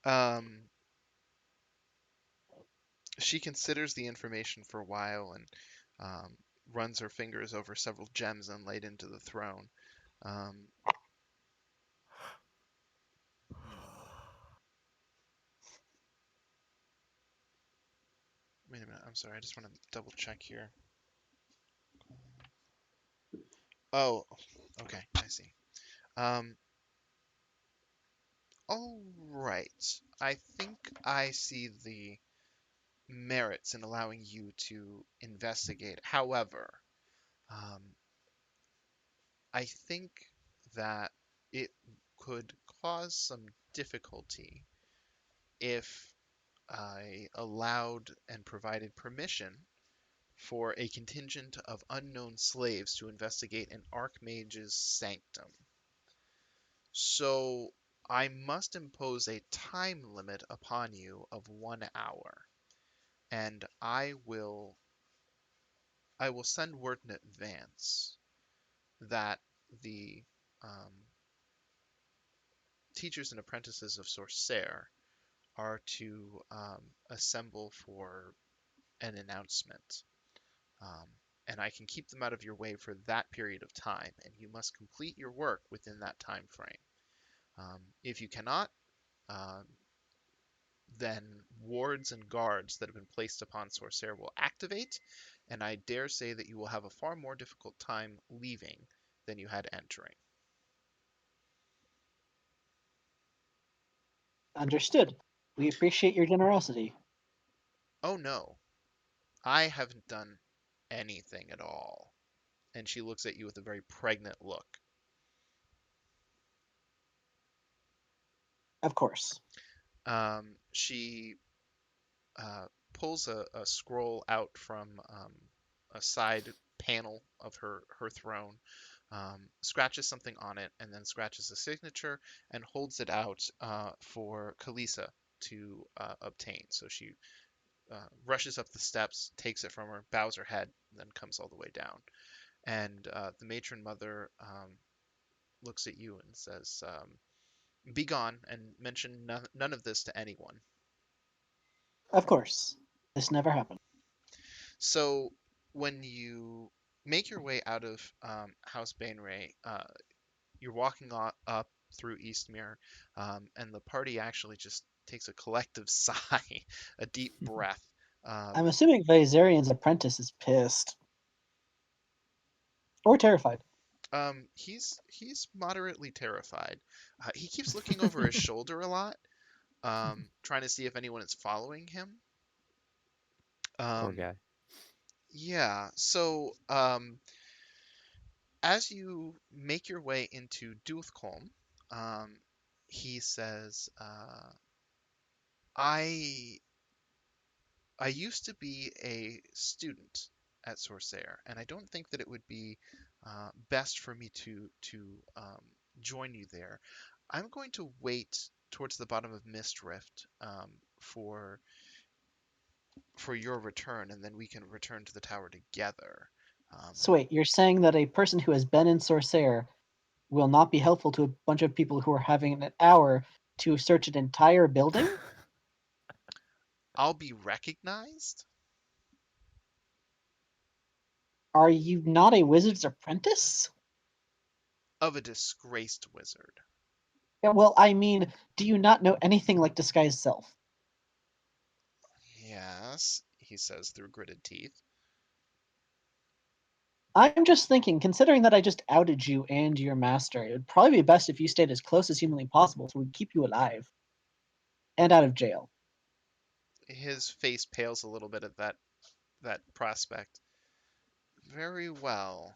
um, she considers the information for a while and runs her fingers over several gems inlaid into the throne. Um, Wait a minute. I'm sorry. I just want to double check here. Oh, okay. I see. Um, all right. I think I see the merits in allowing you to investigate. However, um, I think that it could cause some difficulty if I allowed and provided permission for a contingent of unknown slaves to investigate an Archmage's sanctum. So I must impose a time limit upon you of 1 hour, and I will send word in advance that the um, teachers and apprentices of Sorcerer are to assemble for an announcement. Um, and I can keep them out of your way for that period of time, and you must complete your work within that time frame. If you cannot, um, then wards and guards that have been placed upon Sorcerer will activate, and I dare say that you will have a far more difficult time leaving than you had entering. Understood. We appreciate your generosity. Oh no, I haven't done anything at all. And she looks at you with a very pregnant look. Of course. She pulls a scroll out from a side panel of her throne, scratches something on it, and then scratches a signature and holds it out for Kalisa to obtain. So she rushes up the steps, takes it from her, bows her head, and then comes all the way down. And the matron mother looks at you and says, "Be gone, and mention none of this to anyone." Of course. This never happened. So when you make your way out of House Bainray, you're walking up through Eastmere, and the party actually just takes a collective sigh, a deep breath. I'm assuming Viserian's apprentice is pissed. Or terrified. He's moderately terrified. He keeps looking over his shoulder a lot, trying to see if anyone is following him. Poor guy. Yeah. So as you make your way into Dulthkolm, he says, "I used to be a student at Sorcerer, and I don't think that it would be best for me to join you there. I'm going to wait towards the bottom of Mistrift for your return, and then we can return to the tower together." So wait, you're saying that a person who has been in Sorcerer will not be helpful to a bunch of people who are having an hour to search an entire building? I'll be recognized? Are you not a wizard's apprentice? Of a disgraced wizard. Yeah, well, I mean, do you not know anything like disguise self? Yes, he says through gritted teeth. I'm just thinking, considering that I just outed you and your master, it would probably be best if you stayed as close as humanly possible so we keep you alive. And out of jail. His face pales a little bit at that prospect. Very well.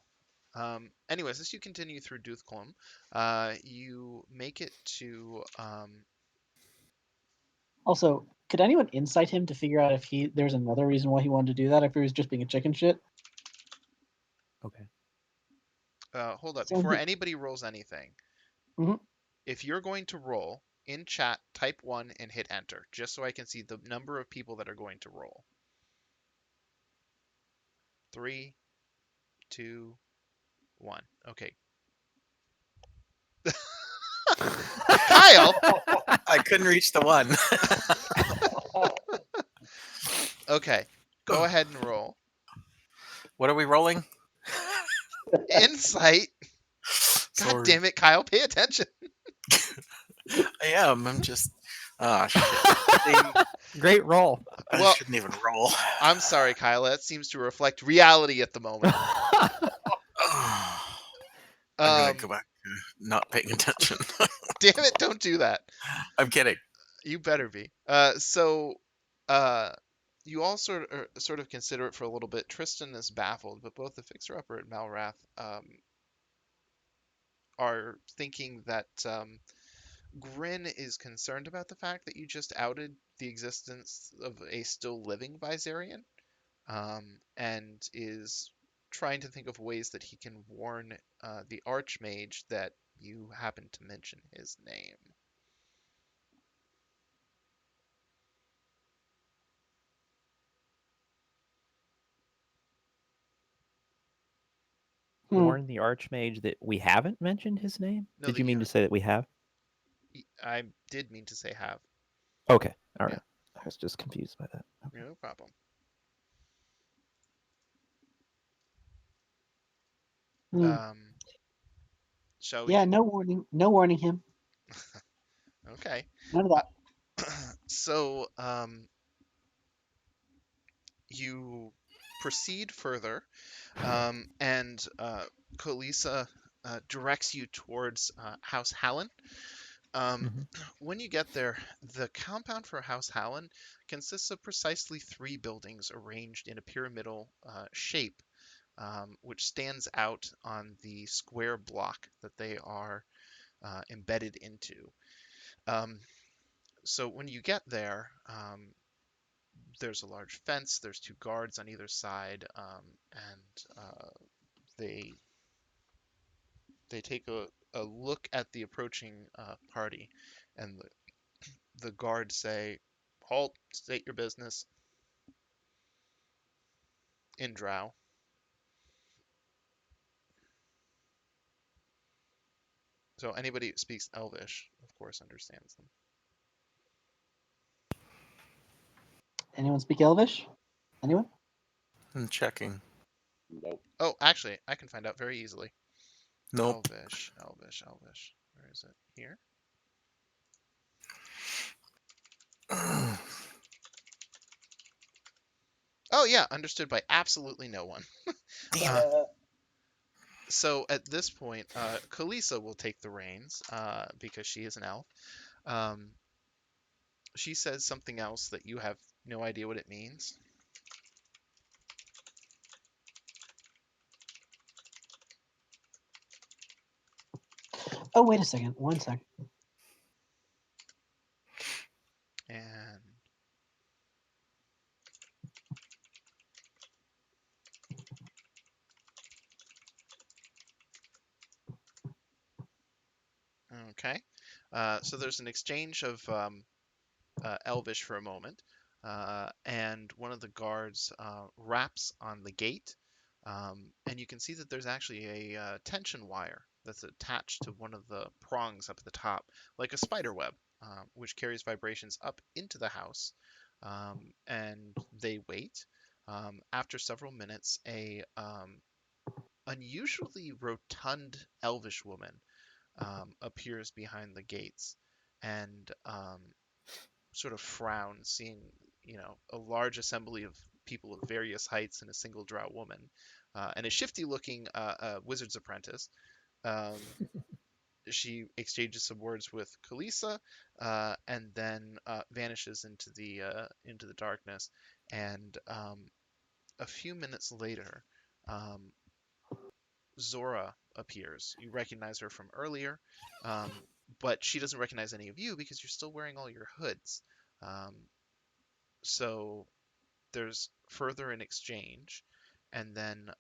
Anyways, as you continue through Dulthkolm, you make it to Also, could anyone insight him to figure out if there's another reason why he wanted to do that, if he was just being a chicken shit? Okay. hold up, So before anybody rolls anything. Mhm. If you're going to roll, in chat, type 1 and hit enter, just so I can see the number of people that are going to roll. 3, 2, 1. Okay. Kyle! I couldn't reach the one. Okay, go ahead and roll. What are we rolling? Insight. God Sorry. damn it, Kyle, pay attention. I am. I'm just. Ah, shit. Great roll. I Well- shouldn't even roll. I'm sorry, Kyle. That seems to reflect reality at the moment. I'm gonna Um, go back to not paying attention. damn it, don't do that. I'm kidding. You better be. You all sort of consider it for a little bit. Tristan is baffled, but both the fixer-upper and Malrath are thinking that Grin is concerned about the fact that you just outed the existence of a still living Viserion, and is trying to think of ways that he can warn the Archmage that you happen to mention his name. Warn the Archmage that we haven't mentioned his name? No, Did that you mean you- to say that we have? I did mean to say have. Okay. All right. Yeah. I was just confused by that. Okay. No problem. Hmm. Shall Yeah, we? no warning. No warning him. Okay. None of Uh, that. so you proceed further, and Colisa directs you towards House Hallen. Um, Hmm. when you get there, the compound for House Hallen consists of precisely 3 buildings arranged in a pyramidal shape, which stands out on the square block that they are embedded into. Um, so when you get there, there's a large fence. There's 2 guards on either side, and they they take a look at the approaching party, and the guards say, "Halt! State your business." In Drow. So anybody who speaks Elvish, of course, understands them. Anyone speak Elvish? Anyone? I'm checking. Nope. Oh, actually, I can find out very easily. Nope. Elvish, Elvish, Elvish. Where is it? Here? Oh, yeah, understood by absolutely no one. Damn Uh, it. so at this point, Kalisa will take the reins because she is an elf. Um, she says something else that you have no idea what it means. Oh, wait a second. One second. And okay, so there's an exchange of Elvish for a moment, and one of the guards raps on the gate, and you can see that there's actually a tension wire that's attached to one of the prongs up at the top, like a spider web, which carries vibrations up into the house. And they wait. After several minutes, a unusually rotund Elvish woman appears behind the gates, and sort of frown seeing, a large assembly of people of various heights and a single drow woman, and a shifty looking wizard's apprentice. Um, she exchanges some words with Kalisa, and then vanishes into the darkness. And a few minutes later, um, Zora appears. You recognize her from earlier, um, but she doesn't recognize any of you because you're still wearing all your hoods. Um, so there's further an exchange, and then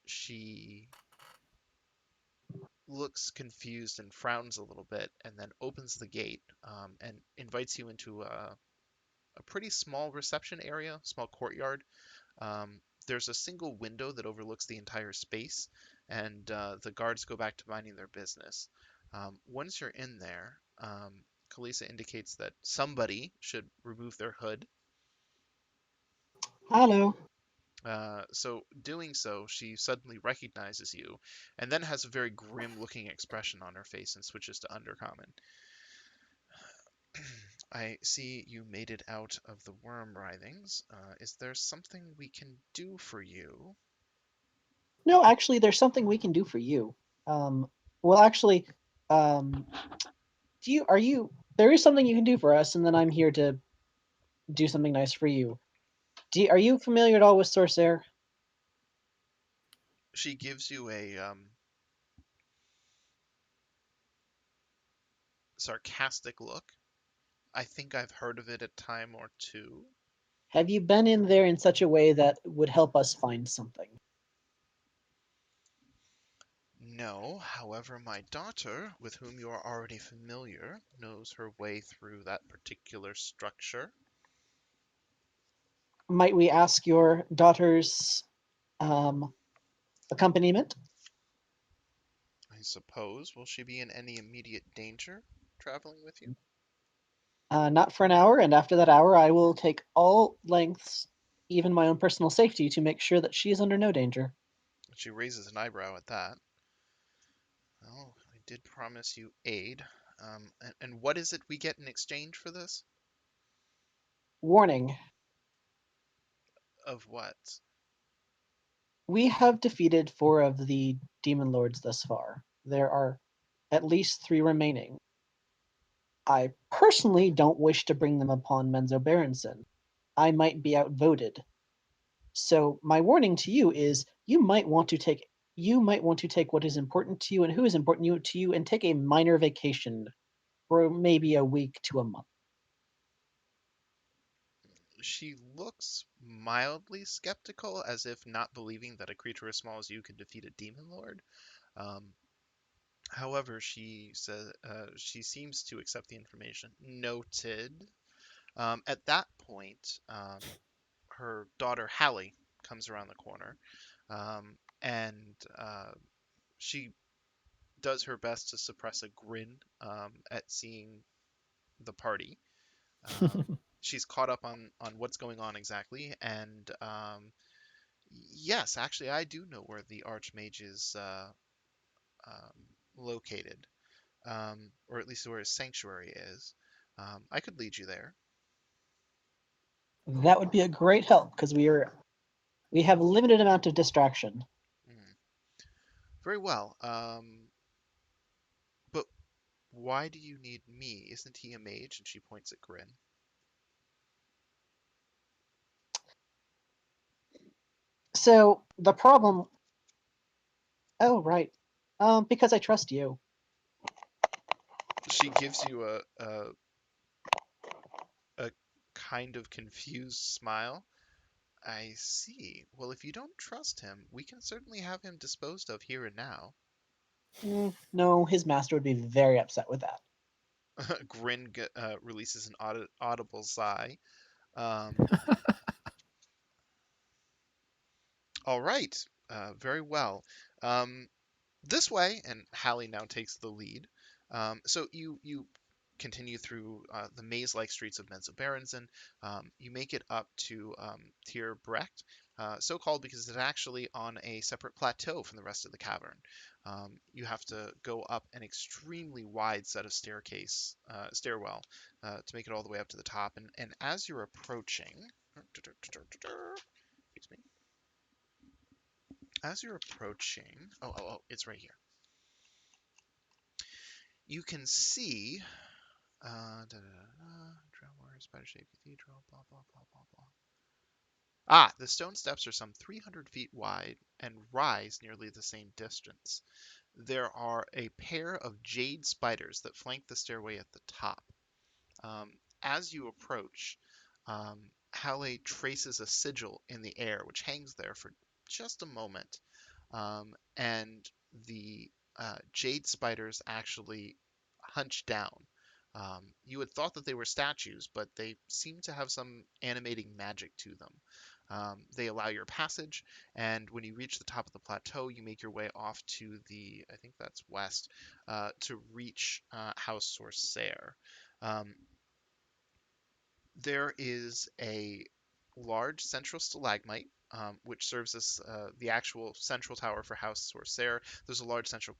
she looks confused and frowns a little bit, and then opens the gate and invites you into a pretty small reception area, small courtyard. There's a single window that overlooks the entire space, and the guards go back to minding their business. Once you're in there, Kalisa indicates that somebody should remove their hood. Hello. So doing so, she suddenly recognizes you, and then has a very grim-looking expression on her face and switches to Undercommon. I see you made it out of the worm writhings. Is there something we can do for you? No, actually, there's something we can do for you. Well, actually, um, there is something you can do for us, and then I'm here to do something nice for you. Are you familiar at all with Sorcerer? She gives you a sarcastic look. I think I've heard of it a time or two. Have you been in there in such a way that would help us find something? No, however, my daughter, with whom you are already familiar, knows her way through that particular structure. Might we ask your daughter's um, accompaniment? I suppose. Will she be in any immediate danger traveling with you? Not for an hour, and after that hour, I will take all lengths, even my own personal safety, to make sure that she is under no danger. She raises an eyebrow at that. Well, I did promise you aid. And what is it we get in exchange for this? Warning. Of what? We have defeated 4 of the demon lords thus far. There are at least 3 remaining. I personally don't wish to bring them upon Menzo Berenson. I might be outvoted. So my warning to you is you might want to take what is important to you and who is important to you and take a minor vacation for maybe a week to a month. She looks mildly skeptical, as if not believing that a creature as small as you can defeat a demon lord. Um, However, she seems to accept the information. Noted. At that point, her daughter Hallie comes around the corner, and she does her best to suppress a grin at seeing the party. She's caught up on what's going on exactly, and yes, actually, I do know where the Archmage is located, or at least where his sanctuary is. I could lead you there. That would be a great help because we have a limited amount of distraction. Mm. Very well. But why do you need me? Isn't he a mage? And she points at Grin. So the problem. Oh right, because I trust you. She gives you a kind of confused smile. I see. Well, if you don't trust him, we can certainly have him disposed of here and now. No, his master would be very upset with that. Grin releases an audible sigh. Um, all right. Very well. Um, this way, and Hallie now takes the lead. So you continue through the maze-like streets of Menzoberranzan. You make it up to Tir Brecht, so called because it's actually on a separate plateau from the rest of the cavern. You have to go up an extremely wide set of stairwell to make it all the way up to the top. And as you're approaching, excuse me, as you're approaching, it's right here. You can see Drow Warrior, Spider-shaped cathedral, blah, blah, blah, blah, blah. The stone steps are some 300 feet wide and rise nearly the same distance. There are a pair of jade spiders that flank the stairway at the top. As you approach, Halle traces a sigil in the air, which hangs there for just a moment. And the jade spiders actually hunch down. You had thought that they were statues, but they seem to have some animating magic to them. They allow your passage, and when you reach the top of the plateau, you make your way off to I think that's west, to reach House Sorcerer. Um, there is a large central stalagmite, which serves as the actual central tower for House Sorcerer. There's a large central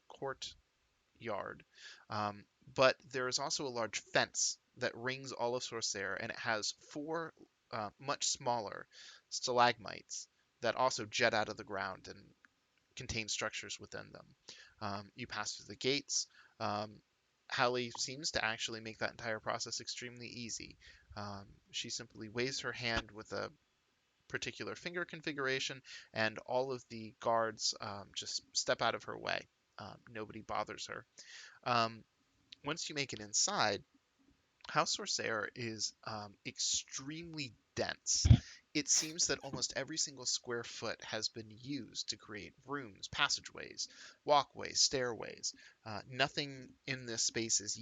courtyard, but there is also a large fence that rings all of Sorcerer, and it has 4 much smaller stalagmites that also jet out of the ground and contain structures within them. You pass through the gates. Hallie seems to actually make that entire process extremely easy. She simply waves her hand with a particular finger configuration, and all of the guards just step out of her way. Nobody bothers her. Once you make it inside, House Sorcerer is extremely dense. It seems that almost every single square foot has been used to create rooms, passageways, walkways, stairways. Nothing in this space is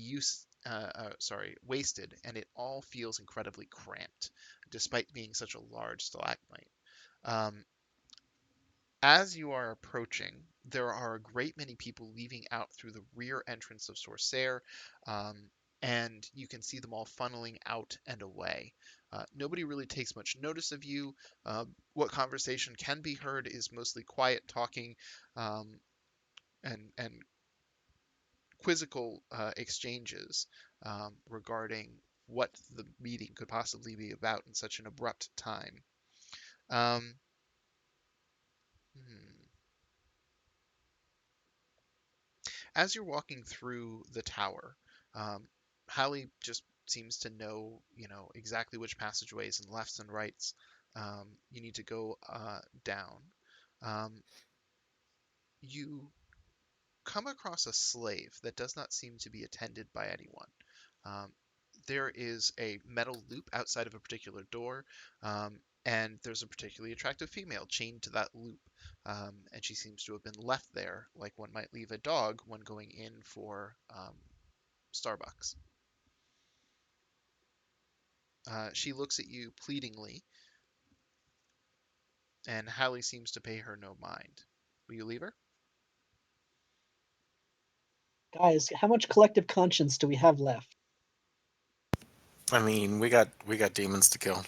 wasted, and it all feels incredibly cramped, despite being such a large stalagmite. Um, as you are approaching, there are a great many people leaving out through the rear entrance of Sorcerer. and you can see them all funneling out and away. Nobody really takes much notice of you. What conversation can be heard is mostly quiet talking um, and quizzical exchanges regarding what the meeting could possibly be about in such an abrupt time. Um, hmm. As you're walking through the tower, Hallie just seems to know, exactly which passageways and lefts and rights you need to go down. Um, you come across a slave that does not seem to be attended by anyone. Um, there is a metal loop outside of a particular door, and there's a particularly attractive female chained to that loop, and she seems to have been left there, like one might leave a dog when going in for Starbucks. She looks at you pleadingly, and Hallie seems to pay her no mind. Will you leave her? Guys, how much collective conscience do we have left? I mean, we got demons to kill.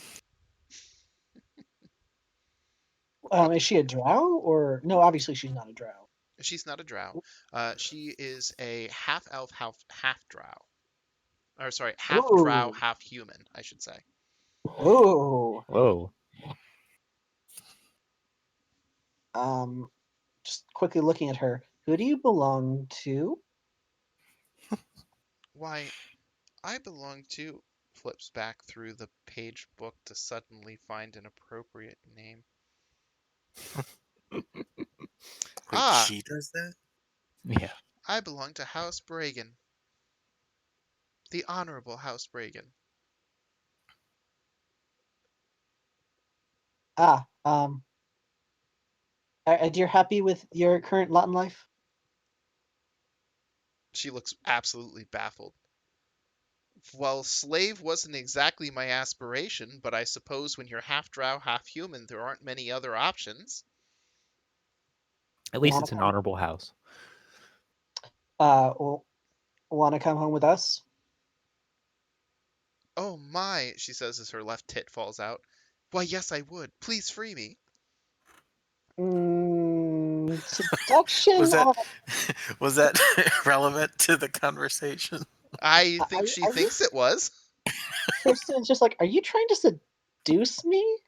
Is she a drow or no? Obviously, she's not a drow. She's not a drow. She is a half elf, half drow. Or sorry, half drow, Ooh, half human, I should say. ooh. Whoa. Just quickly looking at her. Who do you belong to? Why, I belong to. Flips back through the page book to suddenly find an appropriate name. Wait, Ah, she does that? Yeah. I belong to House Bragan. The Honorable House Bragan. Ah, and you're happy with your current lot in life? She looks absolutely baffled. Well, slave wasn't exactly my aspiration, but I suppose when you're half drow, half human, there aren't many other options. At least Want it's to an come? honorable house. Want to come home with us? Oh my, she says as her left tit falls out. Why, yes, I would. Please free me. Seduction. Was that was that relevant to the conversation? I Are, think she are you? thinks it was. Kristen's just like, are you trying to seduce me?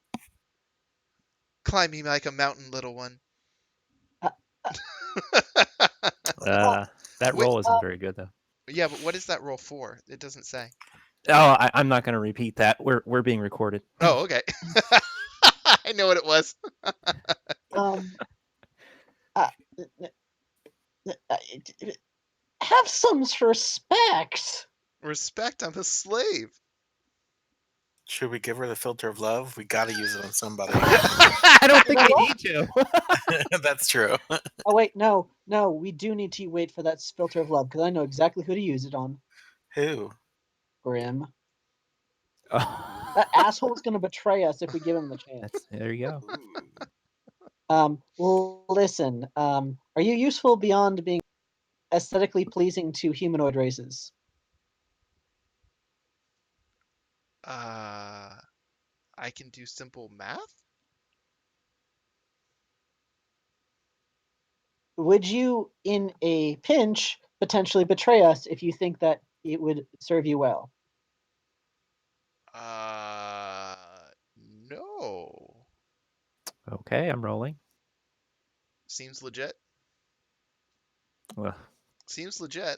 Climb me like a mountain, little one. Uh, That What? roll isn't very good though. Yeah, but what is that roll for? It doesn't say. Oh, I'm not going to repeat that. We're being recorded. Oh, okay. I know what it was. um, uh, have some respect. Respect, I'm a slave. Should we give her the filter of love? We got to use it on somebody. I don't think You know we what? need to. That's true. Oh wait, no, we do need to wait for that filter of love because I know exactly who to use it on. Who? Grim. Oh, That asshole's gonna betray us if we give him the chance. there you go. Well, listen. Are you useful beyond being aesthetically pleasing to humanoid races? I can do simple math? Would you, in a pinch, potentially betray us if you think that it would serve you well? Uh, no. Okay, I'm rolling. Seems legit. Well, Seems legit.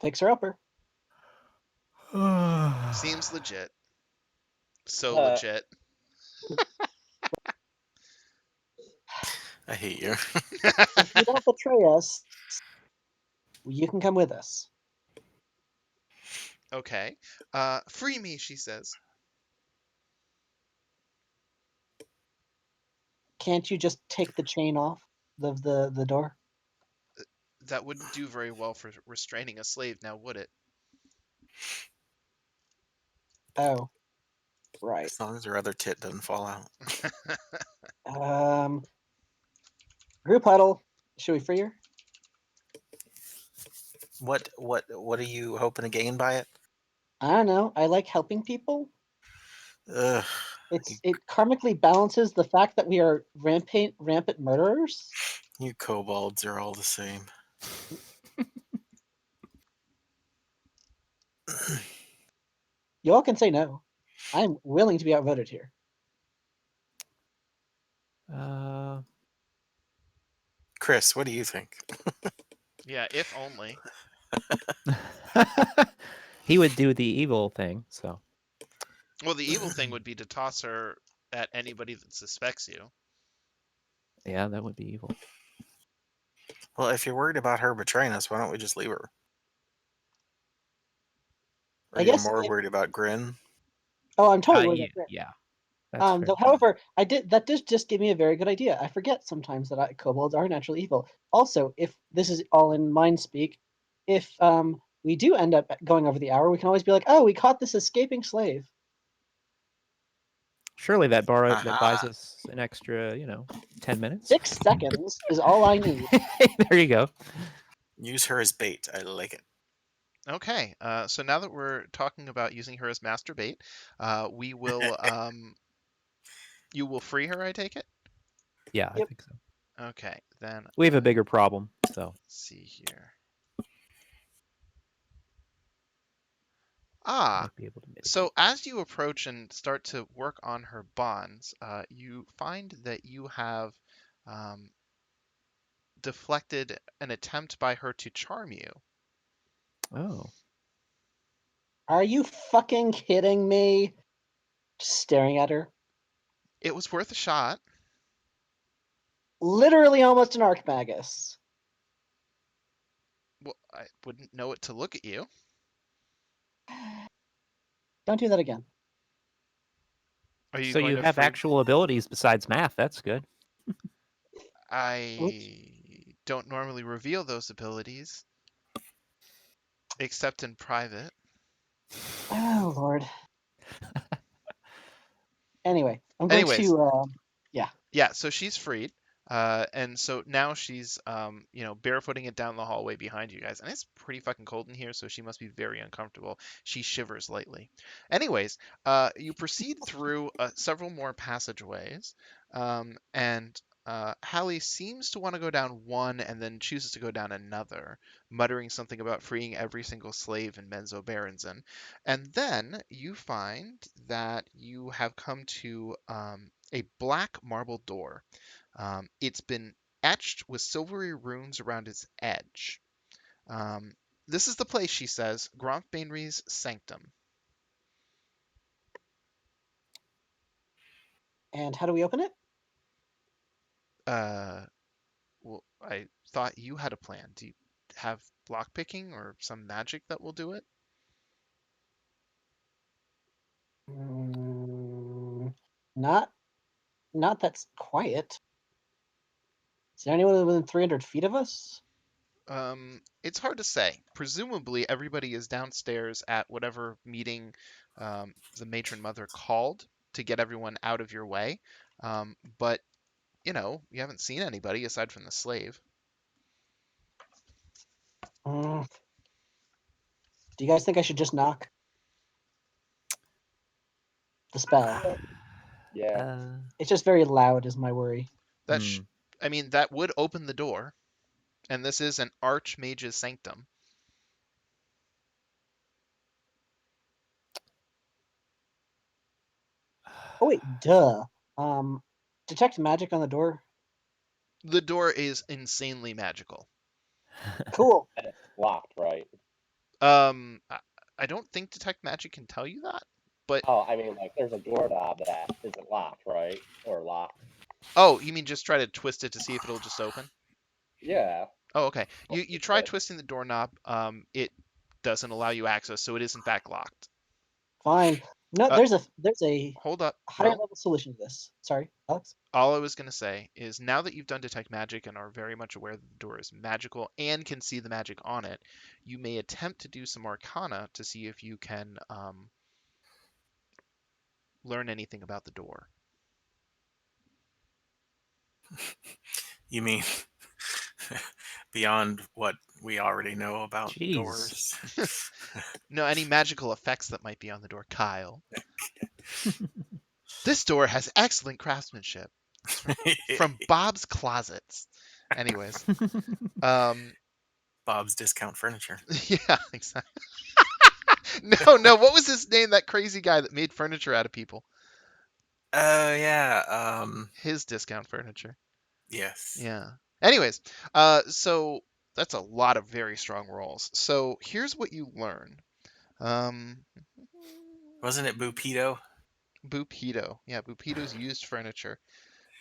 Fixer upper. Seems legit. So Uh, legit. I hate you. If you don't betray us, you can come with us. Okay. Free me, she says. Can't you just take the chain off of the door? That wouldn't do very well for restraining a slave, now would it? Oh, right. As long as her other tit doesn't fall out. Group huddle. Should we free her? What are you hoping to gain by it? I don't know. I like helping people. Ugh. It karmically balances the fact that we are rampant murderers. You kobolds are all the same. You all can say no. I'm willing to be outvoted here. Chris, what do you think? Yeah, if only. He would do the evil thing, so Well, the evil thing would be to toss her at anybody that suspects you. yeah, that would be evil. Well, if you're worried about her betraying us, why don't we just leave her? Or I you're guess. more worried about Grin? Oh, I'm totally worried yeah, about Grin. yeah, that's fair. Though, however, that does just give me a very good idea. I forget sometimes that kobolds are naturally evil. Also, if this is all in mind speak, if we do end up going over the hour, we can always be like, "Oh, we caught this escaping slave." Surely that buys Aha. us an extra, 10 minutes. 6 seconds is all I need. There you go. Use her as bait. I like it. Okay, so now that we're talking about using her as master bait, we will you will free her, I take it? Yeah, I Yep. think so. Okay, then We have a bigger problem, so let's see here. I Ah, might be able to mitigate. so as you approach and start to work on her bonds, you find that you have um, deflected an attempt by her to charm you. Oh, Are you fucking kidding me? Just staring at her. It was worth a shot. Literally almost an Magus. Well, I wouldn't know it to look at you. Don't do that again. Are you so going you to have free? actual abilities besides math. That's good. Oops. I don't normally reveal those abilities, except in private. Oh Lord. Anyway, I'm going Anyways, to. yeah, so she's freed. And so now she's, barefooting it down the hallway behind you guys. And it's pretty fucking cold in here, so she must be very uncomfortable. She shivers lightly. Anyways, you proceed through several more passageways. And Hallie seems to want to go down one and then chooses to go down another, muttering something about freeing every single slave in Menzo Berenzin. And then you find that you have come to a black marble door. It's been etched with silvery runes around its edge. Um, this is the place, she says, Gromp Bainry's Sanctum. And how do we open it? Uh, well, I thought you had a plan. Do you have lockpicking or some magic that will do it? Mm, not that's quiet. Is there anyone within 300 feet of us? It's hard to say. Presumably, everybody is downstairs at whatever meeting the matron mother called to get everyone out of your way. But you haven't seen anybody aside from the slave. Mm, do you guys think I should just knock the spell? Yeah. It's just very loud, is my worry. That sh- I mean, that would open the door, and this is an archmage's sanctum. Oh wait, duh. Detect magic on the door. The door is insanely magical. Cool. And it's locked, right? I don't think detect magic can tell you that, but Oh, I mean, like, there's a doorknob that isn't locked, right? Or locked. oh, you mean just try to twist it to see if it'll just open? Yeah. Oh, okay. You try twisting the doorknob. It doesn't allow you access, so it is in fact locked. Fine. No, Uh, there's a Hold up. higher No. level solution to this. Sorry, Alex. All I was going to say is now that you've done detect magic and are very much aware that the door is magical and can see the magic on it, you may attempt to do some arcana to see if you can learn anything about the door. You mean beyond what we already know about Jeez. doors. No, any magical effects that might be on the door, Kyle. This door has excellent craftsmanship. It's from Bob's Closets. Anyways, Bob's Discount Furniture. yeah, exactly. No, what was his name? That crazy guy that made furniture out of people. Oh yeah. His Discount Furniture. Yes. Yeah. Anyways, so that's a lot of very strong rolls. So here's what you learn. Wasn't it Bupito? Bupito. Yeah, Bupito's used furniture.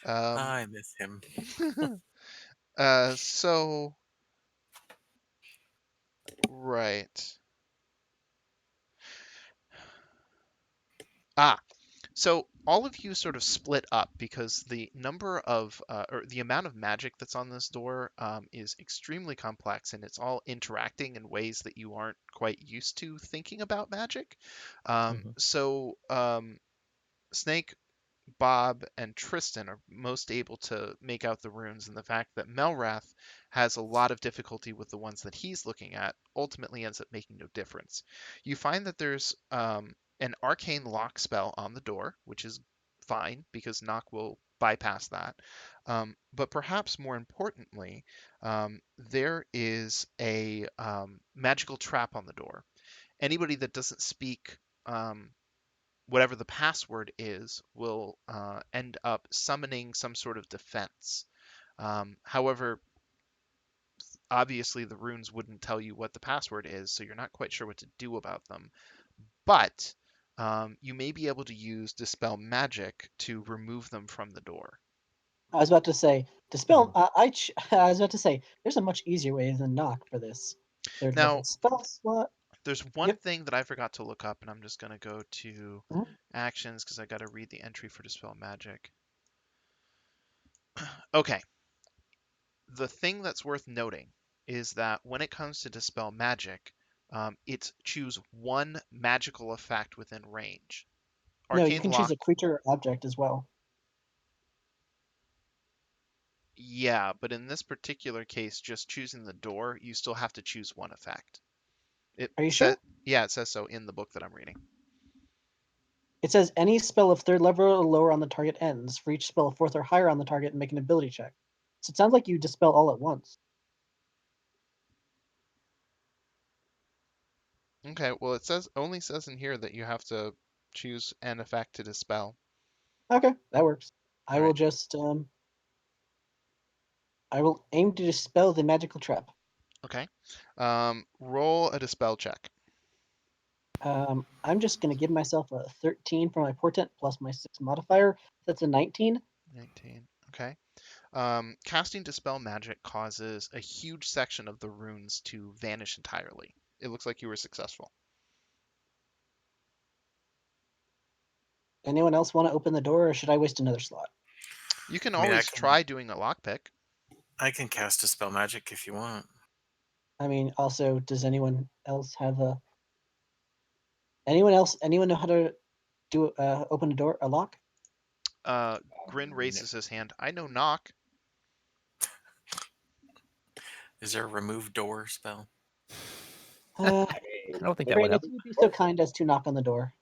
I miss him. So right. So all of you sort of split up because the number of or the amount of magic that's on this door is extremely complex, and it's all interacting in ways that you aren't quite used to thinking about magic. So Snake, Bob, and Tristan are most able to make out the runes, and the fact that Melrath has a lot of difficulty with the ones that he's looking at ultimately ends up making no difference. You find that there's an arcane lock spell on the door, which is fine because knock will bypass that. But perhaps more importantly, there is a magical trap on the door. Anybody that doesn't speak whatever the password is will end up summoning some sort of defense. However, obviously the runes wouldn't tell you what the password is, so you're not quite sure what to do about them. But you may be able to use Dispel Magic to remove them from the door. I was about to say dispel. I was about to say there's a much easier way than knock for this third level Now, spell slot. there's one Yep. thing that I forgot to look up, and I'm just going to go to Mhm. actions because I got to read the entry for Dispel Magic. Okay. The thing that's worth noting is that when it comes to Dispel Magic, it's choose one magical effect within range. No, you Arcane can choose Lock, a creature or object as well. yeah, but in this particular case, just choosing the door, you still have to choose one effect. Are you Says, sure? yeah, it says so in the book that I'm reading. It says any spell of third level or lower on the target ends. For each spell of fourth or higher on the target, make an ability check. So it sounds like you dispel all at once. Okay, well, it only says in here that you have to choose an effect to dispel. Okay, that works. I All will right. just I will aim to dispel the magical trap. Okay. Roll a dispel check. I'm just gonna give myself a 13 for my portent plus my 6 modifier. That's a 19. 19. Okay. Casting Dispel Magic causes a huge section of the runes to vanish entirely. It looks like you were successful. Anyone else want to open the door, or should I waste another slot? You can I mean, always try doing a lockpick. I can cast a spell magic if you want. I mean, also, does anyone else have a? Anyone know how to do open a door, a lock? Grin No. raises his hand. I know knock. Is there a remove door spell? Uh, I I mean, don't think that would Brandon, help. if you would be so kind as to knock on the door.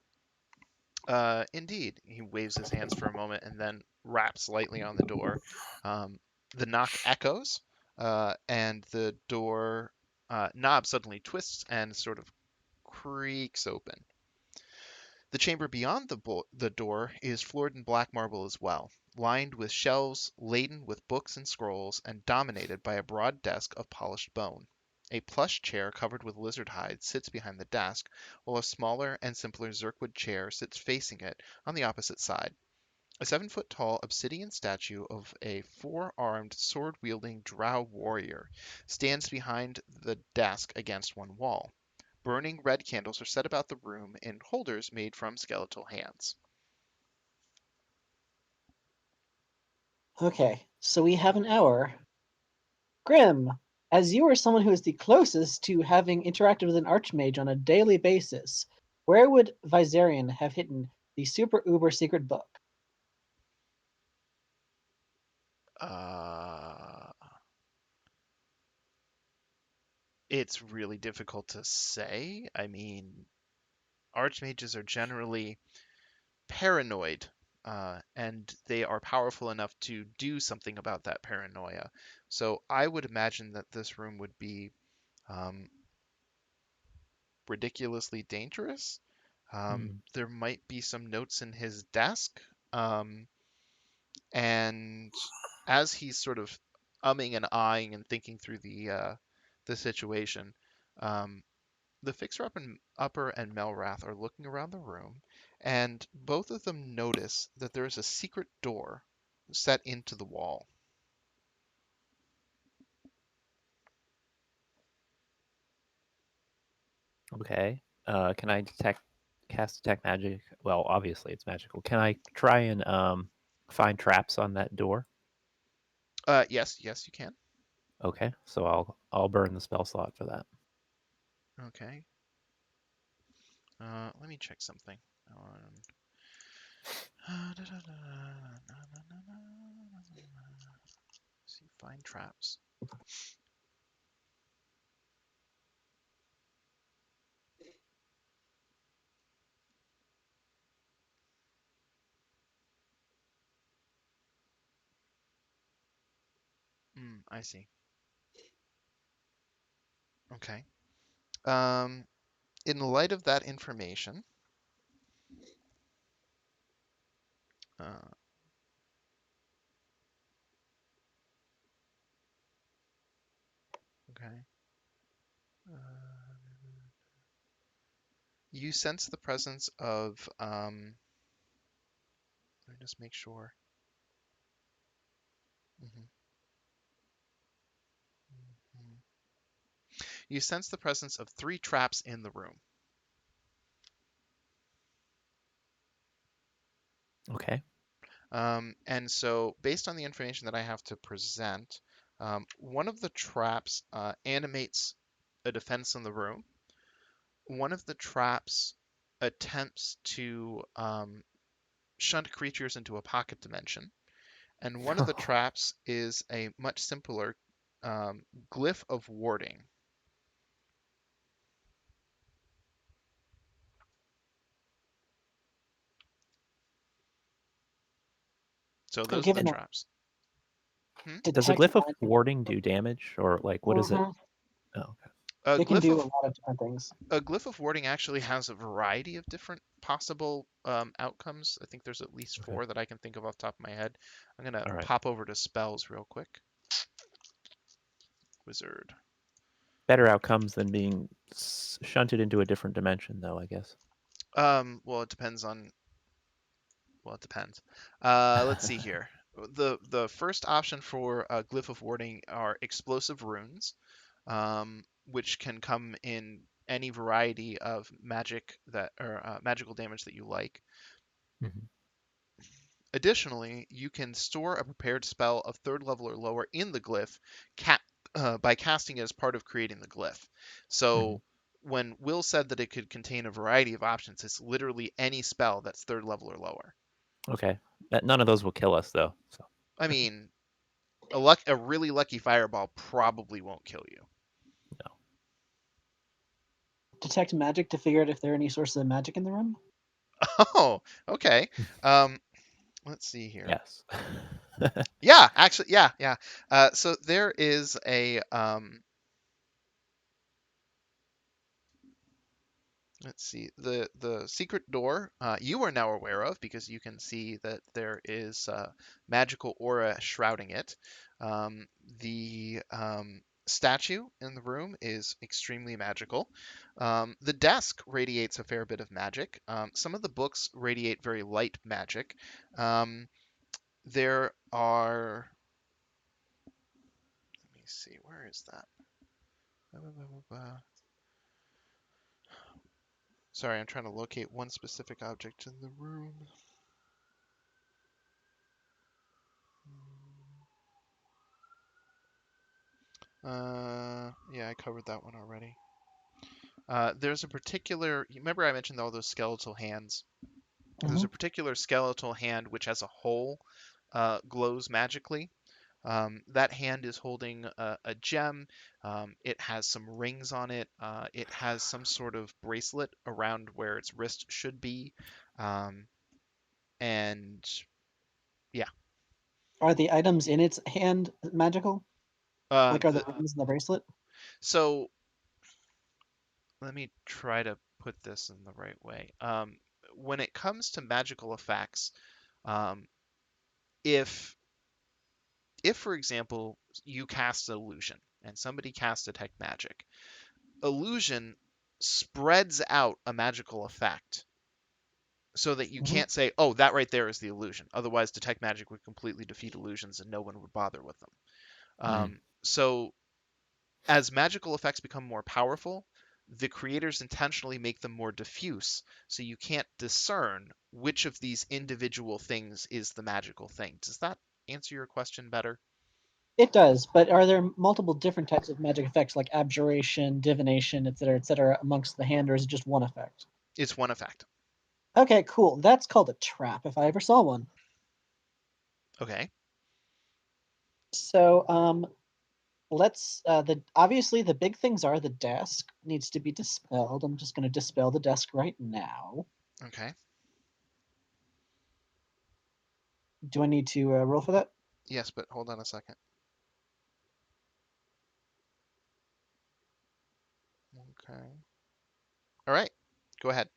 Indeed. He waves his hands for a moment and then raps lightly on the door. The knock echoes, and the door knob suddenly twists and sort of creaks open. The chamber beyond the door is floored in black marble as well, lined with shelves laden with books and scrolls, and dominated by a broad desk of polished bone. A plush chair covered with lizard hide sits behind the desk, while a smaller and simpler Zirkwood chair sits facing it on the opposite side. A 7-foot tall obsidian statue of a four-armed, sword-wielding drow warrior stands behind the desk against one wall. Burning red candles are set about the room in holders made from skeletal hands. Okay, so we have an hour. Grim, as you are someone who is the closest to having interacted with an archmage on a daily basis, where would Viserion have hidden the super uber secret book? Uh, It's really difficult to say. I mean, archmages are generally paranoid, and they are powerful enough to do something about that paranoia. So I would imagine that this room would be um, ridiculously dangerous. There might be some notes in his desk, and as he's sort of umming and ahhing and thinking through the situation, um, the Fixer Upper and Melrath are looking around the room, and both of them notice that there is a secret door set into the wall. Okay. Can I cast detect magic? Well, obviously it's magical. Can I try and find traps on that door? Yes, yes, you can. Okay, so I'll burn the spell slot for that. Okay. Let me check something. See, find traps. I see. Okay. In light of that information, uh, okay. You sense the presence of, let me just make sure. Mhm, mhm. You sense the presence of 3 traps in the room. Okay. And so, based on the information that I have to present, one of the traps animates a defense in the room. One of the traps attempts to shunt creatures into a pocket dimension. And one of the traps is a much simpler glyph of warding. So those are the Given that traps. Does a detect glyph of magic, warding do damage, or like what is it? mhm, Oh, okay. A it can glyph do a of lot of different things. a glyph of warding actually has a variety of different possible outcomes. I think there's at least Okay. 4 that I can think of off the top of my head. I'm gonna All right. pop over to spells real quick. Wizard. Better outcomes than being shunted into a different dimension, though, I guess. Well, it depends on. Well, it depends. Let's see here. The first option for glyph of warding are explosive runes, which can come in any variety of magic that or magical damage that you like. Mhm. Additionally, you can store a prepared spell of 3rd level or lower in the glyph by casting it as part of creating the glyph. So Mhm. when Will said that it could contain a variety of options, it's literally any spell that's 3rd level or lower. Okay. None of those will kill us, though. So I mean, a really lucky fireball probably won't kill you. no. Detect magic to figure out if there are any sources of magic in the room. Oh, okay. Let's see here. Yes. Yeah, actually, yeah. So there is a let's see, the secret door you are now aware of because you can see that there is magical aura shrouding it. The statue in the room is extremely magical. The desk radiates a fair bit of magic. Some of the books radiate very light magic. There are, let me see, where is that? Sorry, I'm trying to locate one specific object in the room. Yeah, I covered that one already. There's a particular, you remember I mentioned all those skeletal hands? There's Mhm. a particular skeletal hand which has a hole, glows magically. That hand is holding a gem. It has some rings on it. It has some sort of bracelet around where its wrist should be. And yeah, Are the items in its hand magical? Like, are the rings in the bracelet? so let me try to put this in the right way. When it comes to magical effects, um, if for example you cast an illusion and somebody casts detect magic, illusion spreads out a magical effect so that you Mhm. can't say, oh, that right there is the illusion. Otherwise, detect magic would completely defeat illusions and no one would bother with them. So as magical effects become more powerful, the creators intentionally make them more diffuse, so you can't discern which of these individual things is the magical thing. Does that answer your question better? It does, but are there multiple different types of magic effects like abjuration, divination, etc., amongst the hand, or is it just one effect? It's one effect. Okay, cool. That's called a trap if I ever saw one. Okay. So, let's the obviously the big things are the desk needs to be dispelled. I'm just going to dispel the desk right now. Okay. Do I need to roll for that? Yes, but hold on a second. Okay. All right. Go ahead.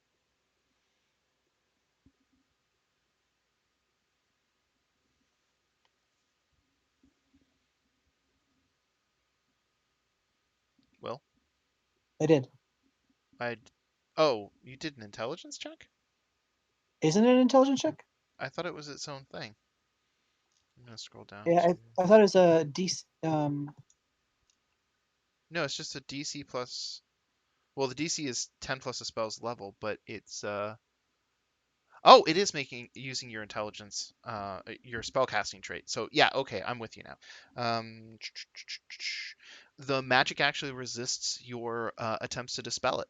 Will, I did. I. Oh, you did an intelligence check? Isn't it an intelligence check? I thought it was its own thing. I'm gonna scroll down Yeah, to. I thought it was a No, it's just a DC plus. Well, the DC is 10 plus a spell's level, but it's Oh, it is making using your intelligence, your spellcasting trait. So yeah, okay, I'm with you now. The magic actually resists your attempts to dispel it.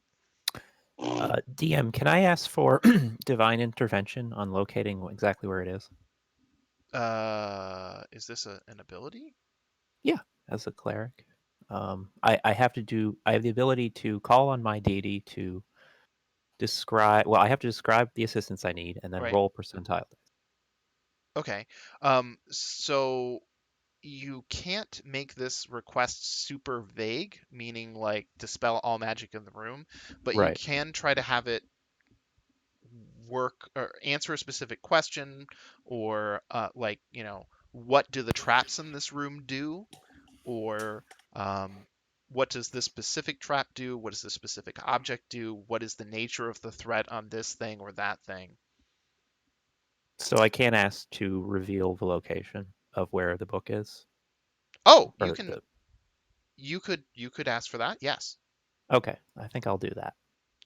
DM, can I ask for divine intervention on locating exactly where it is? Is this an ability? Yeah, as a cleric. I have to do. I have the ability to call on my deity to describe. Well, I have to describe the assistance I need and then Right. roll percentile. Okay. So you can't make this request super vague, meaning like dispel all magic in the room, but you Right. can try to have it work or answer a specific question, or like, what do the traps in this room do, or what does this specific trap do, what does this specific object do, what is the nature of the threat on this thing or that thing. So I can't ask to reveal the location of where the book is. Oh, Or the. you could ask for that, yes. Okay, I think I'll do that.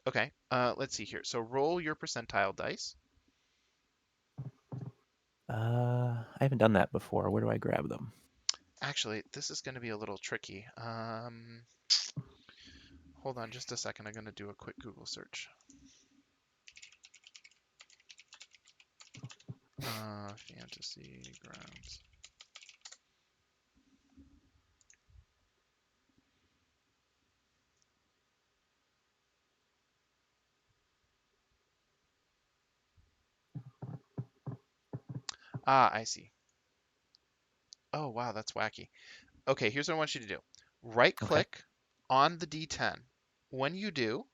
Okay, let's see here. So roll your percentile dice. I haven't done that before. Where do I grab them? Actually, this is going to be a little tricky. Hold on just a second. I'm going to do a quick Google search. Fantasy Grounds. I see. Oh, wow, that's wacky. Okay, here's what I want you to do. Right Okay. click on the D10. When you do,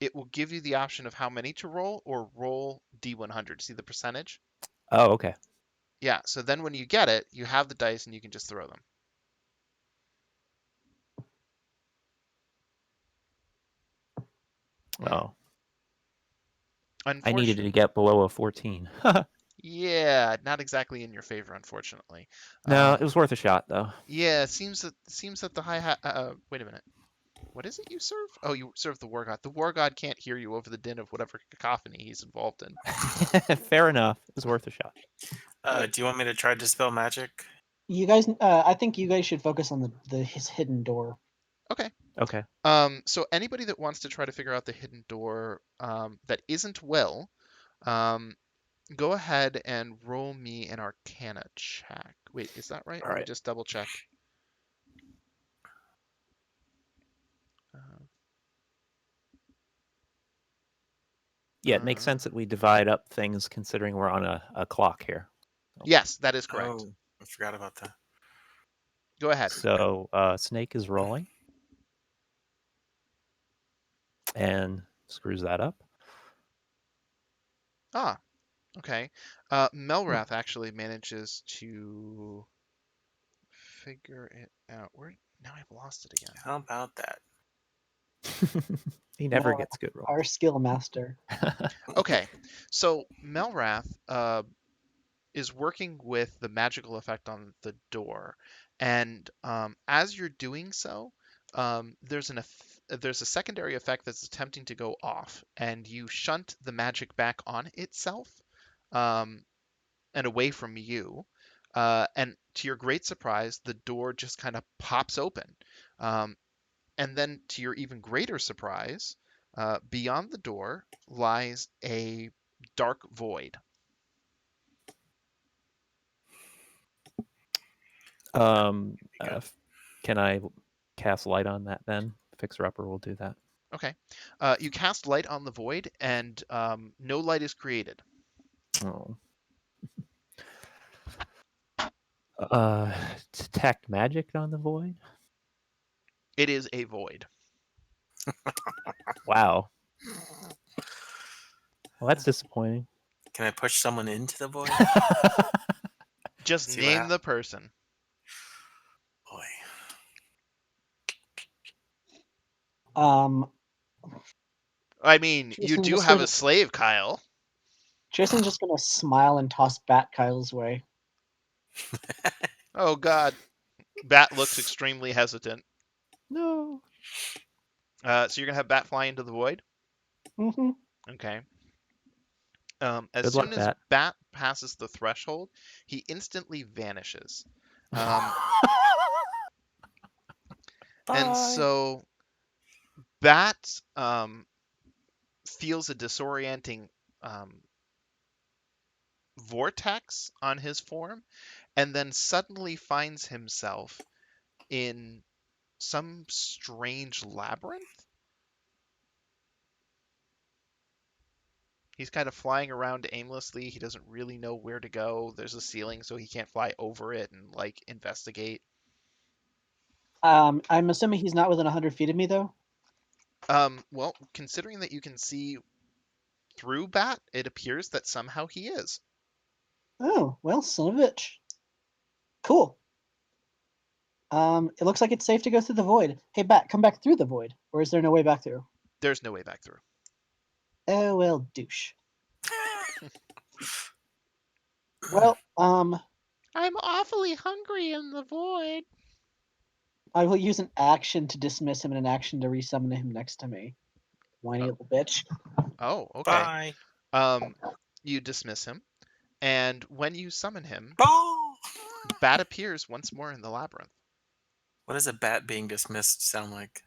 it will give you the option of how many to roll or roll D100. See the percentage? Oh, okay. Yeah, so then when you get it, you have the dice and you can just throw them. Oh, I needed to Unfortunately, get below a 14. yeah, not exactly in your favor, unfortunately. No, it was worth a shot though. Yeah, it seems that the wait a minute. What is it you serve? Oh, you serve the War God. The War God can't hear you over the din of whatever cacophony he's involved in. Fair enough. It was worth a shot. Do you want me to try dispel magic? you guys. I think you guys should focus on his hidden door. Okay. Okay. So anybody that wants to try to figure out the hidden door that isn't Will, um, go ahead and roll me an Arcana check. Wait, is that right? All Let me right. just double check. Yeah, it makes sense that we divide up things considering we're on a clock here. Yes, that is correct. Oh, I forgot about that. Go ahead. So Snake is rolling and screws that up. Ah, okay. Melrath actually manages to figure it out. Where now I've lost it again. How about that? He never Melrath, gets good rolls. Our skill master. Okay, so Melrath is working with the magical effect on the door, and as you're doing so, there's there's a secondary effect that's attempting to go off, and you shunt the magic back on itself, and away from you. And to your great surprise, the door just kind of pops open. And then, to your even greater surprise, beyond the door lies a dark void. Good. Can I cast light on that then? Fixer Upper will do that. Okay. You cast light on the void, and no light is created. Oh. Detect magic on the void? It is a void. Wow. Well, that's disappointing. Can I push someone into the void? Just See what name happens. the person. Boy. I mean, you Jason's do just have gonna, a slave, Kyle. Jason's just gonna smile and toss Bat Kyle's way. Oh, God. Bat looks extremely hesitant. No. So you're going to have Bat fly into the void? Hmm. Okay. As Good soon luck, as Bat. Bat passes the threshold, he instantly vanishes. And Bye. so Bat feels a disorienting vortex on his form, and then suddenly finds himself in some strange labyrinth. He's kind of flying around aimlessly. He doesn't really know where to go. There's a ceiling, so he can't fly over it and like investigate. I'm assuming he's not within 100 feet of me, though. Well, considering that you can see through Bat, it appears that somehow he is. Oh, well, son of a bitch. Cool. It looks like it's safe to go through the void. Hey, Bat, come back through the void. Or is there no way back through? There's no way back through. Oh, well, douche. Well, I'm awfully hungry in the void. I will use an action to dismiss him and an action to resummon him next to me. Whiny little bitch. Oh, okay. Bye. You dismiss him, and when you summon him, Oh! Bat appears once more in the labyrinth. What does a bat being dismissed sound like,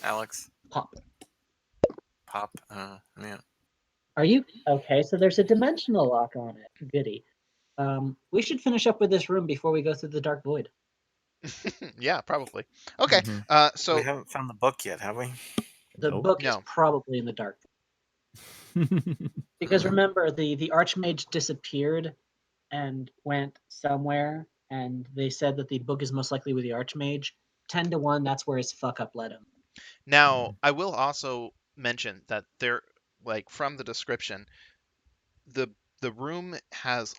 Alex? Pop. Pop? Yeah. Are you okay? So there's a dimensional lock on it. Goody. We should finish up with this room before we go through the dark void. Yeah, probably. Okay. Mhm. So We haven't found the book yet, have we? The Nope. book is No. probably in the dark. Because remember, the Archmage disappeared and went somewhere, and they said that the book is most likely with the Archmage. 10 to 1, that's where his fuck up led him. now I will also mention that there, like from the description, the room has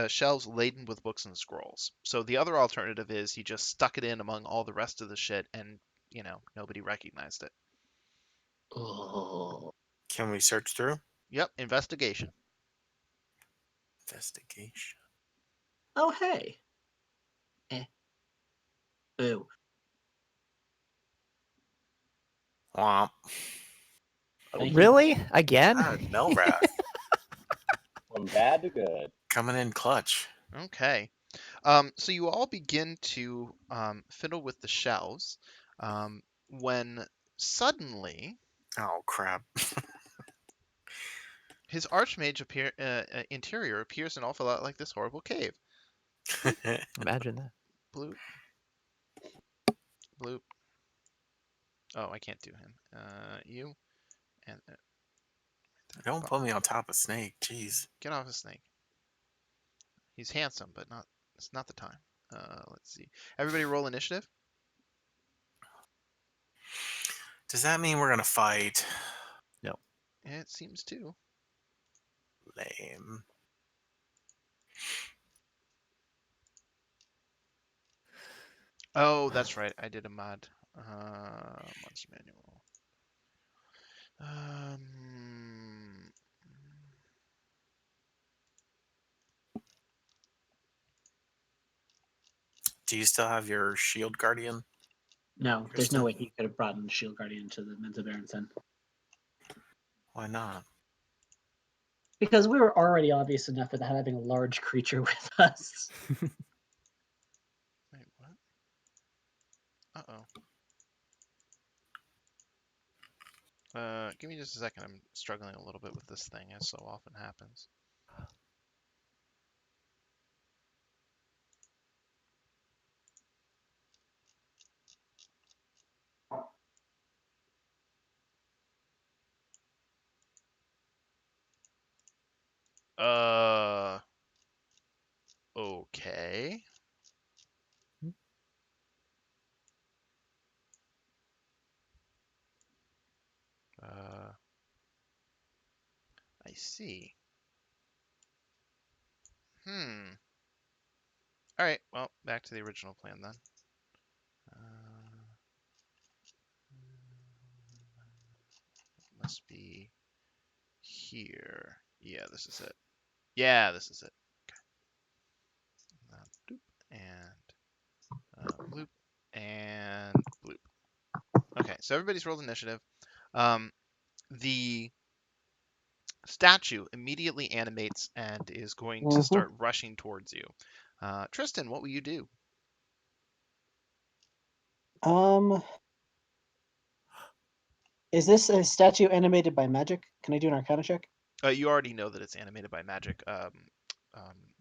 shelves laden with books and scrolls. So the other alternative is he just stuck it in among all the rest of the shit, and nobody recognized it. Oh. Can we search through? Yep, investigation. Investigation. Oh, hey. Boo. Womp. Thank you. Really? Again? Melrath. From bad to good. Coming in clutch. Okay. So you all begin to fiddle with the shelves when suddenly Oh, crap. His archmage interior appears an awful lot like this horrible cave. Imagine that. Bloop. Bloop. Oh, I can't do him. You and Don't put me on top of Snake. Jeez. get off a snake. He's handsome, but not. It's not the time. Let's see. Everybody roll initiative. Does that mean we're gonna fight? It seems to. Lame. Oh, that's right. I did a mod. Monster manual. Do you still have your shield guardian? No, there's Kristen? no way he could have brought in the Shield Guardian to the Mensa Berenson. Why not? Because we were already obvious enough with having a large creature with us. Wait, what? Uh-oh. Give me just a second. I'm struggling a little bit with this thing, as so often happens. Okay. I see. All right. Well, back to the original plan then. Must be here. Yeah, this is it. Yeah, this is it. Okay. Bloop and bloop and bloop. Okay, so everybody's rolled initiative. The statue immediately animates and is going to start rushing towards you. Tristan, what will you do? Is this a statue animated by magic? Can I do an Arcana check? You already know that it's animated by magic.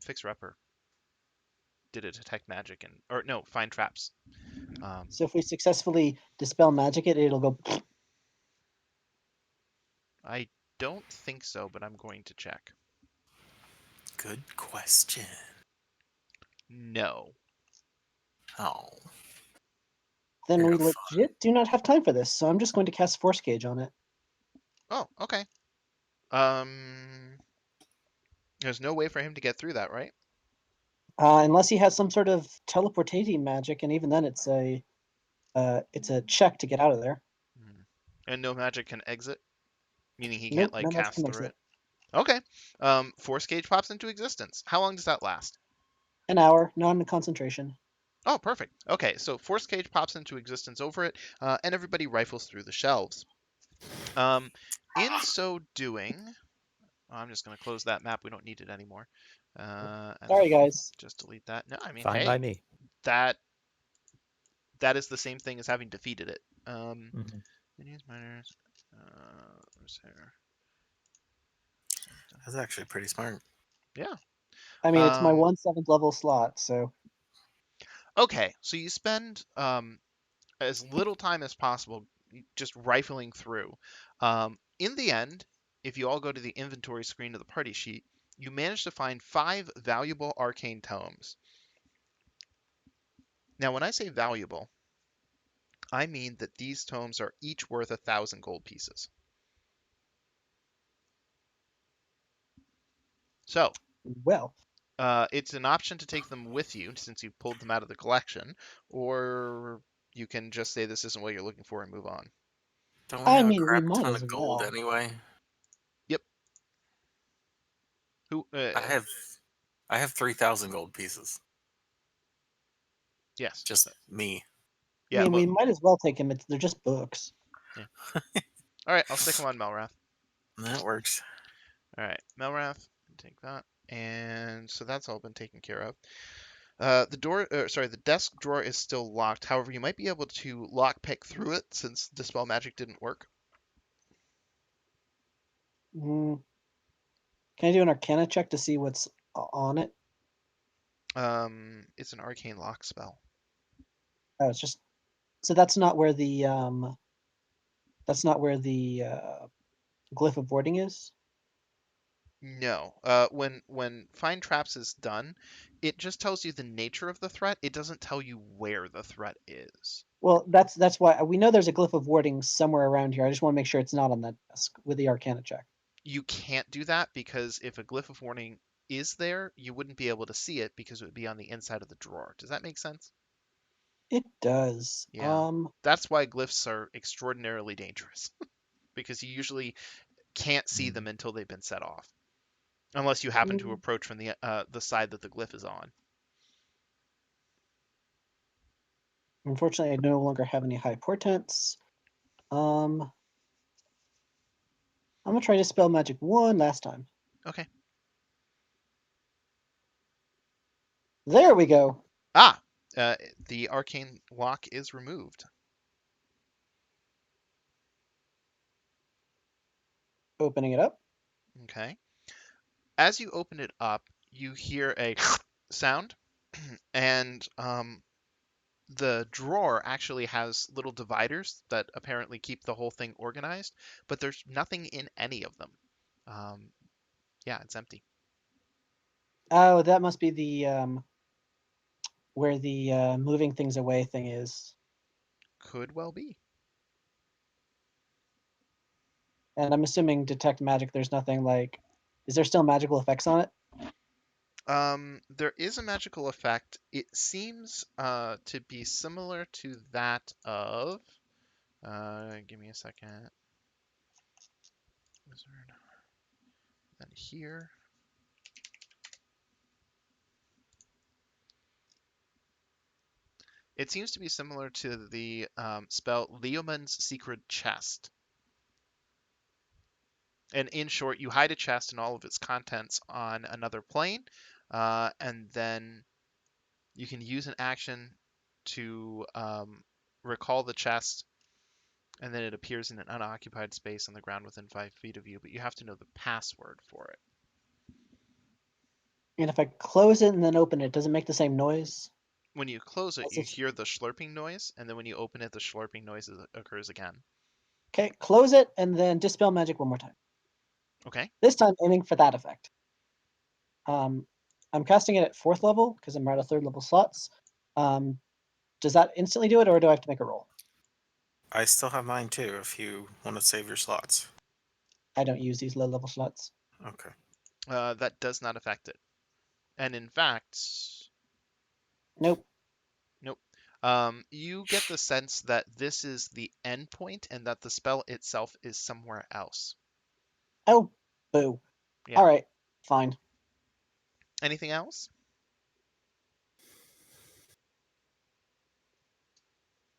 Fixer Upper did it detect magic or no, find traps. So if we successfully dispel magic, it'll go. I don't think so, but I'm going to check. Good question. No. Oh. Then You're we a fun. legit do not have time for this. So I'm just going to cast Force Gauge on it. Oh, okay. There's no way for him to get through that, right? Unless he has some sort of teleportating magic, and even then, it's a check to get out of there. And no magic can exit, meaning he Nope, can't like no magic cast can through exit. it. Okay. Force Gauge pops into existence. How long does that last? An hour, non-concentration. Oh, perfect. Okay, so Force Cage pops into existence over it, and everybody rifles through the shelves. In so doing, I'm just going to close that map. We don't need it anymore. And Sorry, guys. just delete that. No, I mean, Fine hey, by me. that is the same thing as having defeated it. Minions, miners, where's here? That's actually pretty smart. Yeah. I mean, it's my 1 7th level slot, so. Okay, so you spend as little time as possible just rifling through. In the end, if you all go to the inventory screen of the party sheet, you manage to find 5 valuable arcane tomes. Now, when I say valuable, I mean that these tomes are each worth 1,000 gold pieces. So, Well, it's an option to take them with you since you pulled them out of the collection, or you can just say this isn't what you're looking for and move on. Don't we I have mean, a we crap might ton as of gold well. anyway? Yep. Who? I have 3,000 gold pieces. Yes. Just me. Yeah. I mean, we might as well take them. They're just books. Yeah. All right, I'll stick them on Melrath. That works. All right, Melrath, take that, and so that's all been taken care of. The desk drawer is still locked. However, you might be able to lockpick through it since dispel magic didn't work. Can I do an Arcana check to see what's on it? It's an arcane lock spell. Oh, it's just so that's not where the glyph of warding is. No. When find traps is done, it just tells you the nature of the threat. It doesn't tell you where the threat is. Well, that's why we know there's a glyph of warding somewhere around here. I just want to make sure it's not on that desk with the Arcana check. You can't do that because if a glyph of warning is there, you wouldn't be able to see it because it would be on the inside of the drawer. Does that make sense? It does. Yeah. That's why glyphs are extraordinarily dangerous because you usually can't see them until they've been set off, unless you happen to approach from the side that the glyph is on. Unfortunately, I no longer have any high portents. I'm gonna try to spell magic one last time. Okay. There we go. Ah, the arcane lock is removed. Opening it up. Okay. As you open it up, you hear a sound, and the drawer actually has little dividers that apparently keep the whole thing organized, but there's nothing in any of them. Yeah, it's empty. Oh, that must be the where the moving things away thing is. Could well be. And I'm assuming detect magic. There's nothing like. Is there still magical effects on it? There is a magical effect. It seems to be similar to that of. Give me a second. Wizard. Then here. It seems to be similar to the spell Leomund's Secret Chest. And in short, you hide a chest and all of its contents on another plane, and then you can use an action to recall the chest, and then it appears in an unoccupied space on the ground within 5 feet of you, but you have to know the password for it. And if I close it and then open it, does it make the same noise? When you close it, As you if- hear the slurping noise, and then when you open it, the slurping noise occurs again. Okay, close it and then dispel magic one more time. Okay. This time aiming for that effect. I'm casting it at 4th level because I'm out of 3rd level slots. Does that instantly do it, or do I have to make a roll? I still have mine too. If you want to save your slots. I don't use these low level slots. Okay. That does not affect it. And in fact, Nope. nope. You get the sense that this is the end point and that the spell itself is somewhere else. Oh, boo. Yeah. All right, fine. Anything else?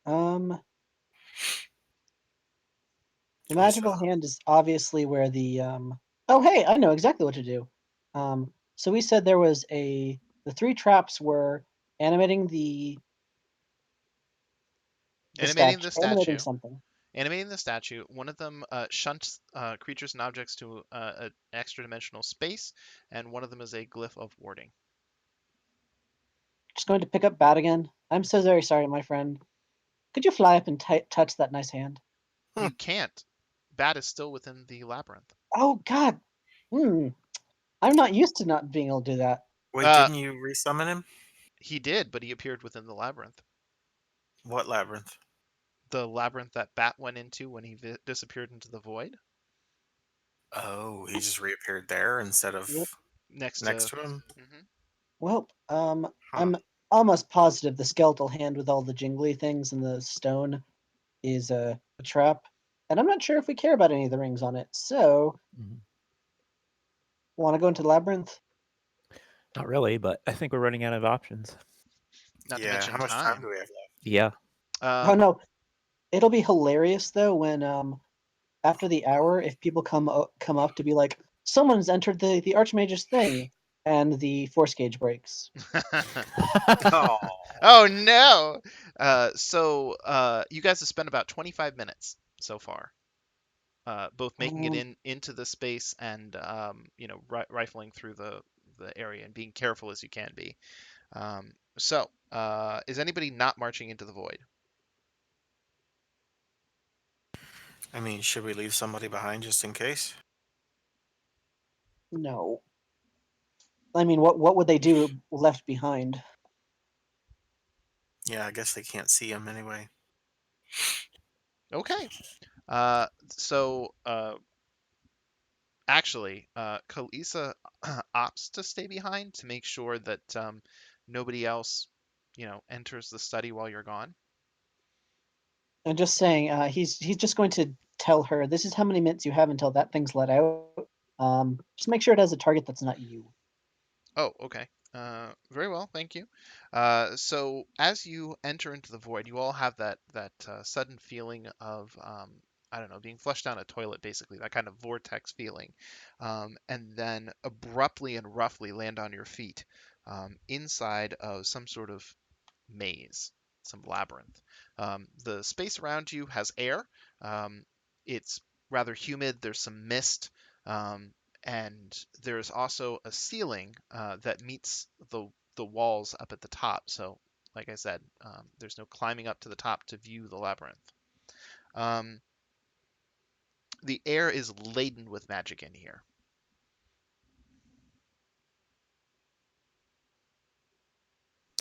The magical hand is obviously where the Oh, hey, I know exactly what to do. So we said there was the 3 traps were animating Animating the animating statue. something. Animating the statue. One of them shunts creatures and objects to an extra dimensional space, and one of them is a glyph of warding. Just going to pick up Bat again. I'm so very sorry, my friend. Could you fly up and touch that nice hand? You can't. Bat is still within the labyrinth. Oh God. I'm not used to not being able to do that. Wait, didn't you resummon him? He did, but he appeared within the labyrinth. What labyrinth? The labyrinth that Bat went into when he disappeared into the void. Oh, he just reappeared there instead of next to Mhm. him? Well, I'm almost positive the skeletal hand with all the jingly things and the stone is a trap. And I'm not sure if we care about any of the rings on it. So, want to go into the labyrinth? Not really, but I think we're running out of options. Not to Yeah, mention how much time. time do we have left? Yeah. Oh no, it'll be hilarious though when after the hour, if people come up to be like, someone's entered the Archmage's thing, and the force gauge breaks. Oh. Oh no! So you guys have spent about 25 minutes so far. both making it Um, into the space and rifling through the area and being careful as you can be. Is anybody not marching into the void? I mean, should we leave somebody behind just in case? no. I mean, what would they do left behind? Yeah, I guess they can't see him anyway. Okay. So actually, Kalisa opts to stay behind to make sure that nobody else, enters the study while you're gone. And just saying, he's just going to tell her this is how many minutes you have until that thing's let out. Just make sure it has a target that's not you. Oh, okay. Very well, thank you. So as you enter into the void, you all have that sudden feeling of I don't know, being flushed down a toilet, basically that kind of vortex feeling, and then abruptly and roughly land on your feet inside of some sort of maze, some labyrinth. The space around you has air. Um, it's rather humid. There's some mist. And there's also a ceiling that meets the walls up at the top. So, like I said, there's no climbing up to the top to view the labyrinth. Um, the air is laden with magic in here.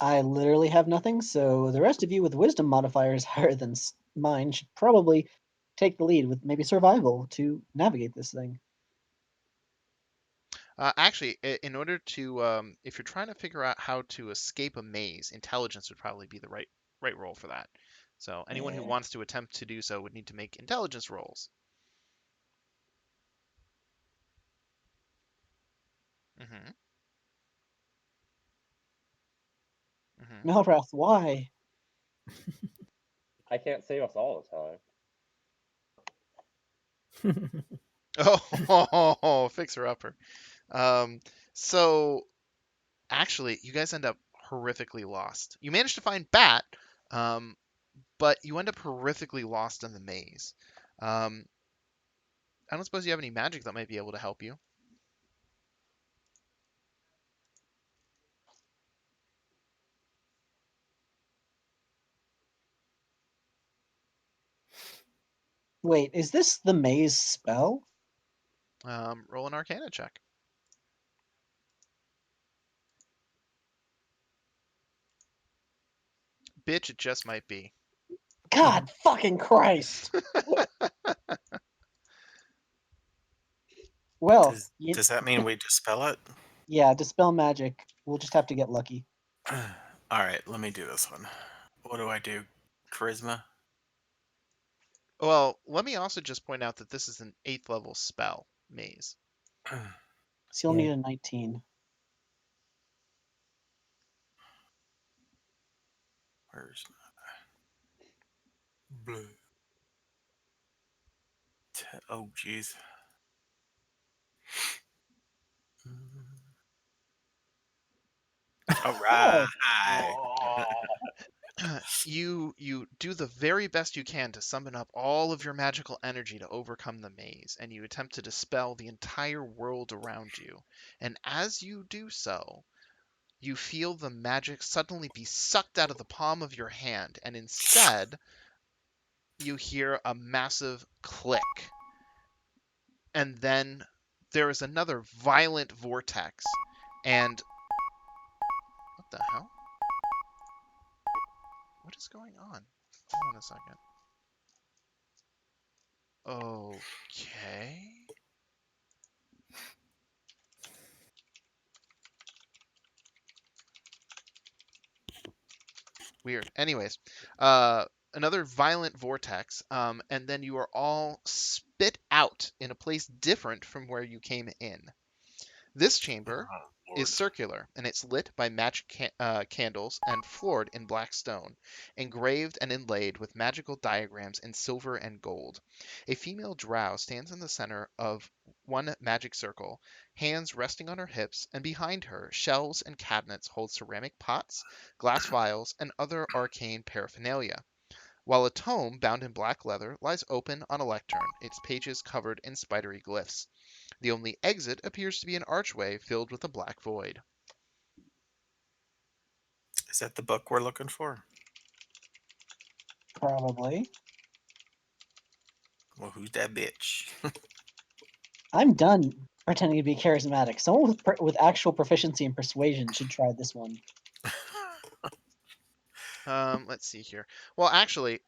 I literally have nothing, so the rest of you with wisdom modifiers higher than mine should probably take the lead with maybe survival to navigate this thing. Actually, in order to, if you're trying to figure out how to escape a maze, intelligence would probably be the right roll for that. So anyone who Eh. wants to attempt to do so would need to make intelligence rolls. Hmm. Hmm. Malrath, why? I can't save us all the time. Oh, fixer upper. Um, so actually, you guys end up horrifically lost. You manage to find Bat, um, but you end up horrifically lost in the maze. Um, I don't suppose you have any magic that might be able to help you. Wait, is this the maze spell? Roll an Arcana check. Bitch, it just might be. God fucking Christ! Well, Does that mean we dispel it? yeah, dispel magic. We'll just have to get lucky. All right, let me do this one. What do I do? Charisma? Well, let me also just point out that this is an 8th level spell, maze. So you'll Yeah. need a 19. Where's blue? Oh, jeez. All right. You do the very best you can to summon up all of your magical energy to overcome the maze, and you attempt to dispel the entire world around you. And as you do so, you feel the magic suddenly be sucked out of the palm of your hand, and instead, you hear a massive click. And then there is another violent vortex, and what the hell? What is going on? Hold on a second. Okay. Weird. Anyways, another violent vortex, and then you are all spit out in a place different from where you came in. This chamber Oh, is Lord. circular, and it's lit by magic candles and floored in black stone, engraved and inlaid with magical diagrams in silver and gold. A female drow stands in the center of one magic circle, hands resting on her hips, and behind her, shelves and cabinets hold ceramic pots, glass vials, and other arcane paraphernalia. while a tome bound in black leather lies open on a lectern, its pages covered in spidery glyphs. The only exit appears to be an archway filled with a black void. Is that the book we're looking for? Probably. Well, who's that bitch? I'm done pretending to be charismatic. Someone with actual proficiency in persuasion should try this one. Let's see here. Well, actually,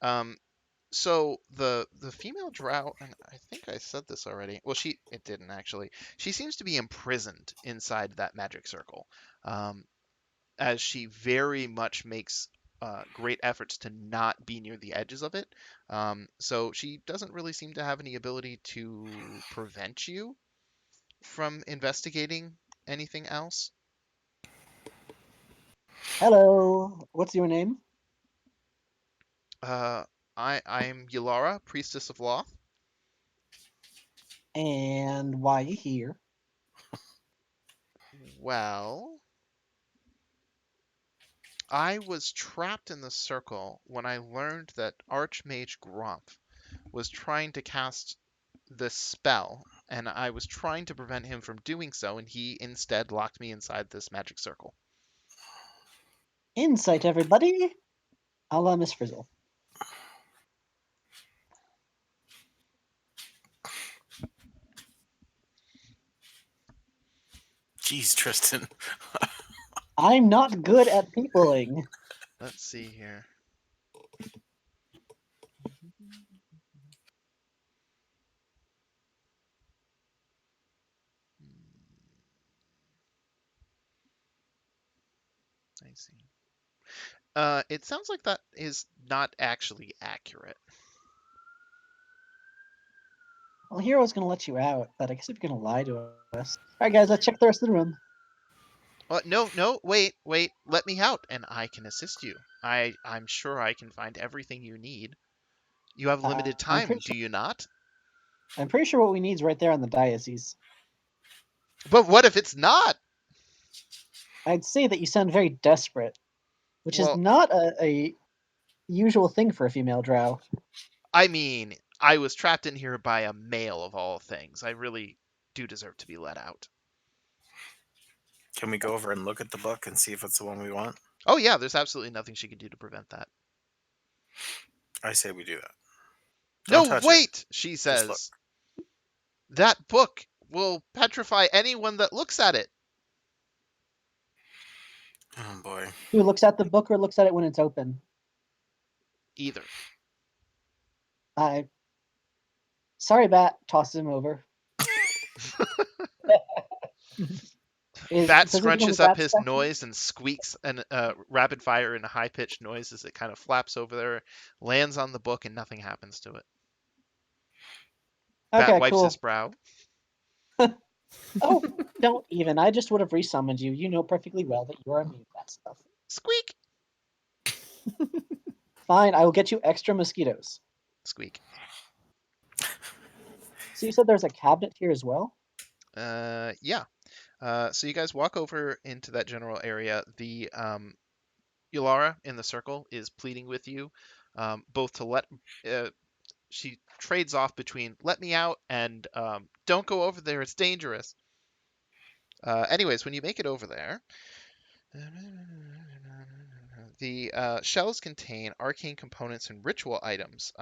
so the female drow, and I think I said this already. Well, it didn't actually. She seems to be imprisoned inside that magic circle, as she very much makes great efforts to not be near the edges of it. So she doesn't really seem to have any ability to prevent you from investigating anything else. Hello, what's your name? I'm Yulara, priestess of law. And why you here? Well, I was trapped in the circle when I learned that Archmage Grumpf was trying to cast this spell, and I was trying to prevent him from doing so, and he instead locked me inside this magic circle. Insight, everybody. A Miss Frizzle. Jeez, Tristan. I'm not good at peopling. Let's see here. I see. It sounds like that is not actually accurate. Well, Hero's gonna let you out, but I guess if you're gonna lie to us. Alright, guys, let's check the rest of the room. No, wait, let me out, and I can assist you. I'm sure I can find everything you need. You have limited I'm time, pretty do you not? I'm pretty sure what we need is right there on the diocese. But what if it's not? I'd say that you sound very desperate, which is Well, not a usual thing for a female drow. I mean, I was trapped in here by a male of all things. I really do deserve to be let out. Can we go over and look at the book and see if it's the one we want? Oh yeah, there's absolutely nothing she can do to prevent that. I say we do that. No, Don't touch it. wait, she Just look. says. That book will petrify anyone that looks at it. Oh boy. Who looks at the book or looks at it when it's open? Either. Sorry, Bat tosses him over. Bat Does anyone scrunches with up Bat's his back? noise and squeaks and rapid fire in a high pitched noise as it kind of flaps over there, lands on the book, and nothing happens to it. Bat Okay, wipes cool. his brow. Oh, don't even. I just would have resummoned you. You know perfectly well that you are immune to that stuff. Squeak. Fine, I will get you extra mosquitoes. Squeak. So you said there's a cabinet here as well? Yeah. So you guys walk over into that general area. The Yulara in the circle is pleading with you, both to let. She trades off between "let me out" and "don't go over there. It's dangerous." Anyways, when you make it over there, the shells contain arcane components and ritual items,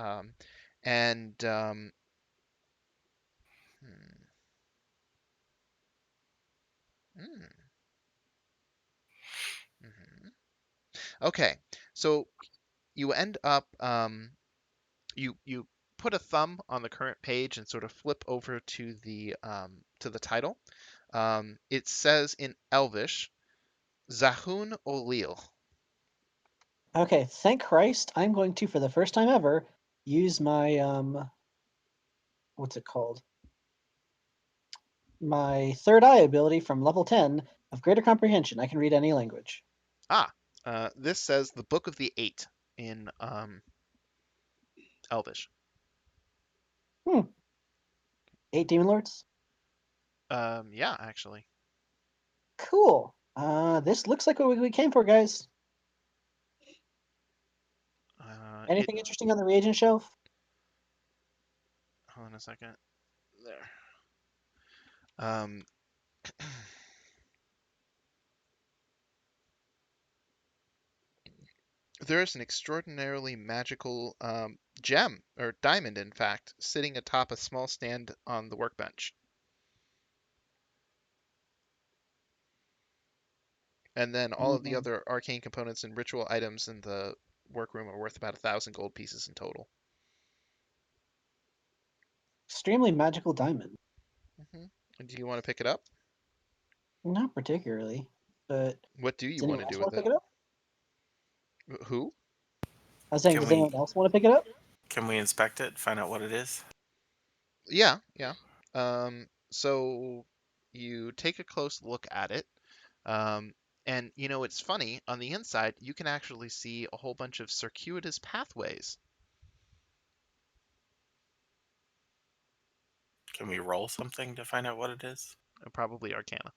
and hmm. Mhm. Okay, so you end up you put a thumb on the current page and sort of flip over to the title. It says in Elvish, Zahun Olil. Okay, thank Christ. I'm going to, for the first time ever, use my what's it called? My third eye ability from level 10 of greater comprehension. I can read any language. This says the Book of the Eight in Elvish. 8 demon lords? Yeah, actually. Cool. This looks like what we came for, guys. Anything interesting on the reagent shelf? Hold on a second. There. Um, there's an extraordinarily magical gem, or diamond, in fact, sitting atop a small stand on the workbench. And then all of the other arcane components and ritual items in the workroom are worth about 1,000 gold pieces in total. Extremely magical diamond. Hmm. Do you want to pick it up? Not particularly, but What do does you want anyone to else do want with to pick it? it up? Who? I was saying, Can does we anyone else want to pick it up? can we inspect it? Find out what it is? Yeah, yeah. So you take a close look at it. Um, and it's funny, on the inside, you can actually see a whole bunch of circuitous pathways. Can we roll something to find out what it is? Probably Arcana.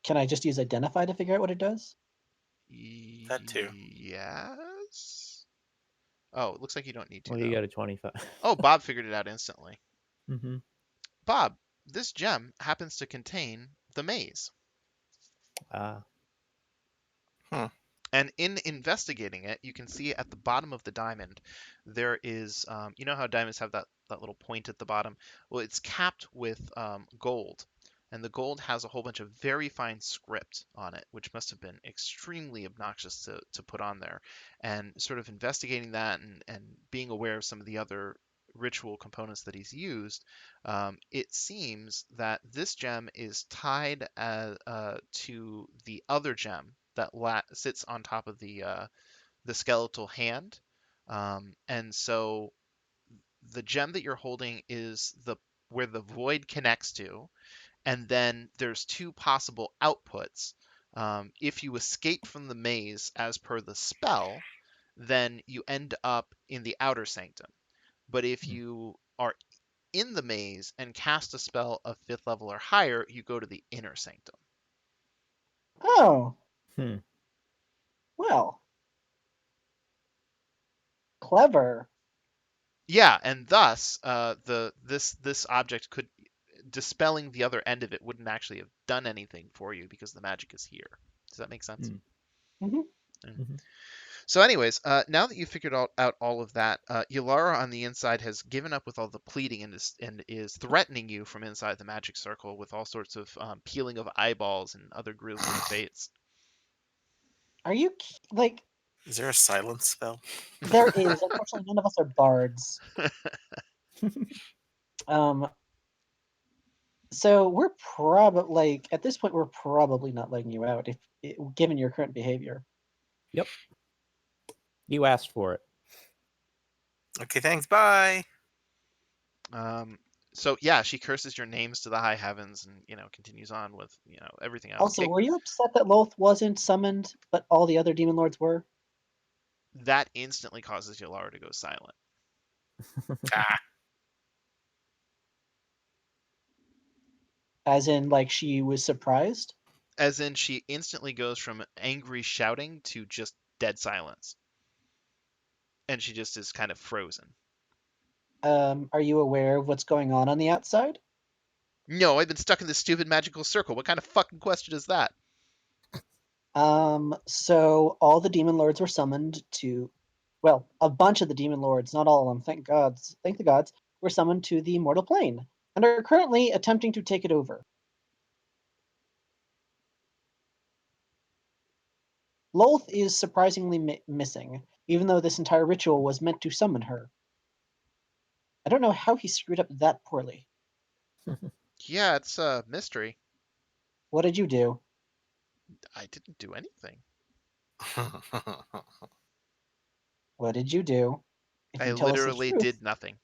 Can I just use identify to figure out what it does? That too. Yes. Oh, it looks like you don't need to, Well, you though. got a 25. Oh, Bob figured it out instantly. Mm-hmm. Bob, this gem happens to contain the maze. Ah. And in investigating it, you can see at the bottom of the diamond, there is, you know how diamonds have that little point at the bottom? Well, it's capped with gold. And the gold has a whole bunch of very fine script on it, which must have been extremely obnoxious to put on there. And sort of investigating that and being aware of some of the other ritual components that he's used, it seems that this gem is tied to the other gem that sits on top of the skeletal hand. And so the gem that you're holding is the where the void connects to, and then there's two possible outputs. If you escape from the maze as per the spell, then you end up in the outer sanctum. But if you are in the maze and cast a spell of 5th level or higher, you go to the inner sanctum. Oh, Hmm. well, clever. Yeah, and thus this object could, dispelling the other end of it wouldn't actually have done anything for you because the magic is here. Does that make sense? Hmm. So, anyways, now that you've figured out all of that, Yulara on the inside has given up with all the pleading and is threatening you from inside the magic circle with all sorts of peeling of eyeballs and other grisly fates. Are you like Is there a silence spell? there is? Unfortunately, none of us are bards. Um, so we're probably like at this point we're probably not letting you out given your current behavior. Yep. You asked for it. Okay, thanks. Bye. So yeah, she curses your names to the high heavens and continues on with everything else. Also, were you upset that Loth wasn't summoned, but all the other demon lords were? That instantly causes Yulara to go silent. Ah, As in, like she was surprised? As in, she instantly goes from angry shouting to just dead silence. And she just is kind of frozen. Are you aware of what's going on the outside? No, I've been stuck in this stupid magical circle. What kind of fucking question is that? So all the demon lords were summoned to, well, a bunch of the demon lords, not all of them, thank the gods, were summoned to the mortal plane and are currently attempting to take it over. Lolth is surprisingly missing, even though this entire ritual was meant to summon her. I don't know how he screwed up that poorly. Yeah, it's a mystery. What did you do? I didn't do anything. What did you do? If I you tell us the literally truth, did nothing.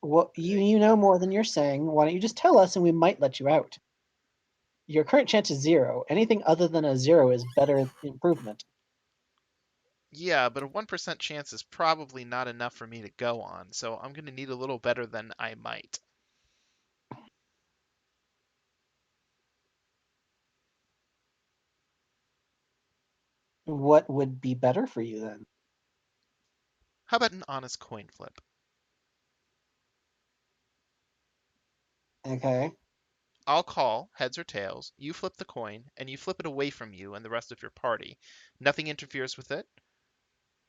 what you know more than you're saying. Why don't you just tell us, and we might let you out? Your current chance is 0. Anything other than a 0 is better improvement. Yeah, but a 1% chance is probably not enough for me to go on, so I'm going to need a little better than I might. What would be better for you then? How about an honest coin flip? Okay. I'll call heads or tails, you flip the coin, and you flip it away from you and the rest of your party. Nothing interferes with it,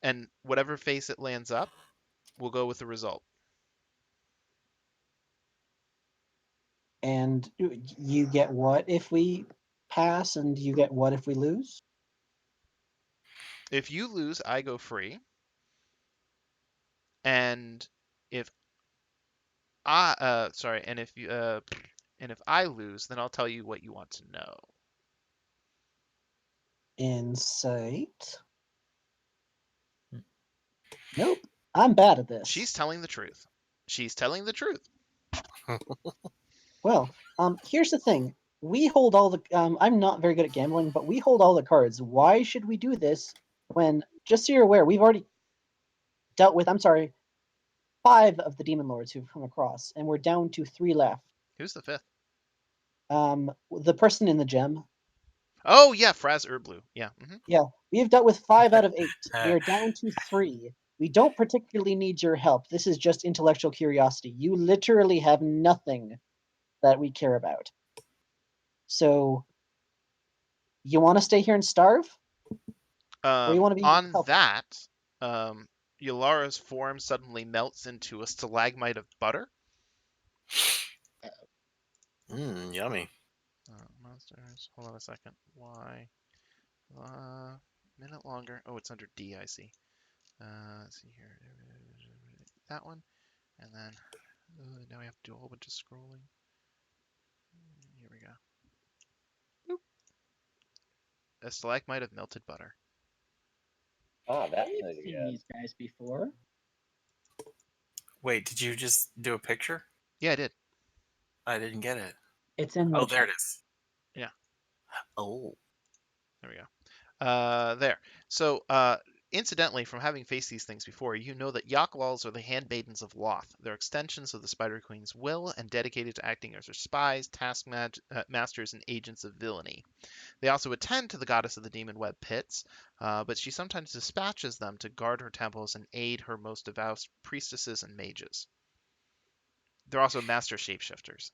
and whatever face it lands up, we'll go with the result. And you get what if we pass, and you get what if we lose? If you lose, I go free. And if and if I lose, then I'll tell you what you want to know. Insight. Hmm. Nope. I'm bad at this. She's telling the truth. She's telling the truth. Well, here's the thing. We hold all the. I'm not very good at gambling, but we hold all the cards. Why should we do this when, just so you're aware, we've already dealt with, 5 of the demon lords who've come across, and we're down to 3 left. Who's the fifth? The person in the gem. Oh yeah, Fraz Urblue. Yeah. Yeah, we have dealt with 5 out of 8. We are down to 3. We don't particularly need your help. This is just intellectual curiosity. You literally have nothing that we care about. So, you want to stay here and starve? Or you want to be On helpful? that, Yulara's form suddenly melts into a stalagmite of butter. Yummy. Monsters. Hold on a second. Why? Minute longer. Oh, it's under D. I see. Let's see here. That one, and then now we have to do a whole bunch of scrolling. Here we go. Boop. A stalagmite of melted butter. Ah, that's I've pretty seen good. these guys before. Wait, did you just do a picture? Yeah, I did. I didn't get it. It's in Oh, the there chat. it is. Yeah. Oh. There we go. There. So, incidentally, from having faced these things before, you know that Yaklals are the handmaidens of Loth. They're extensions of the Spider Queen's will and dedicated to acting as her spies, taskmasters, and agents of villainy. They also attend to the goddess of the demon web pits, but she sometimes dispatches them to guard her temples and aid her most devout priestesses and mages. They're also master shapeshifters.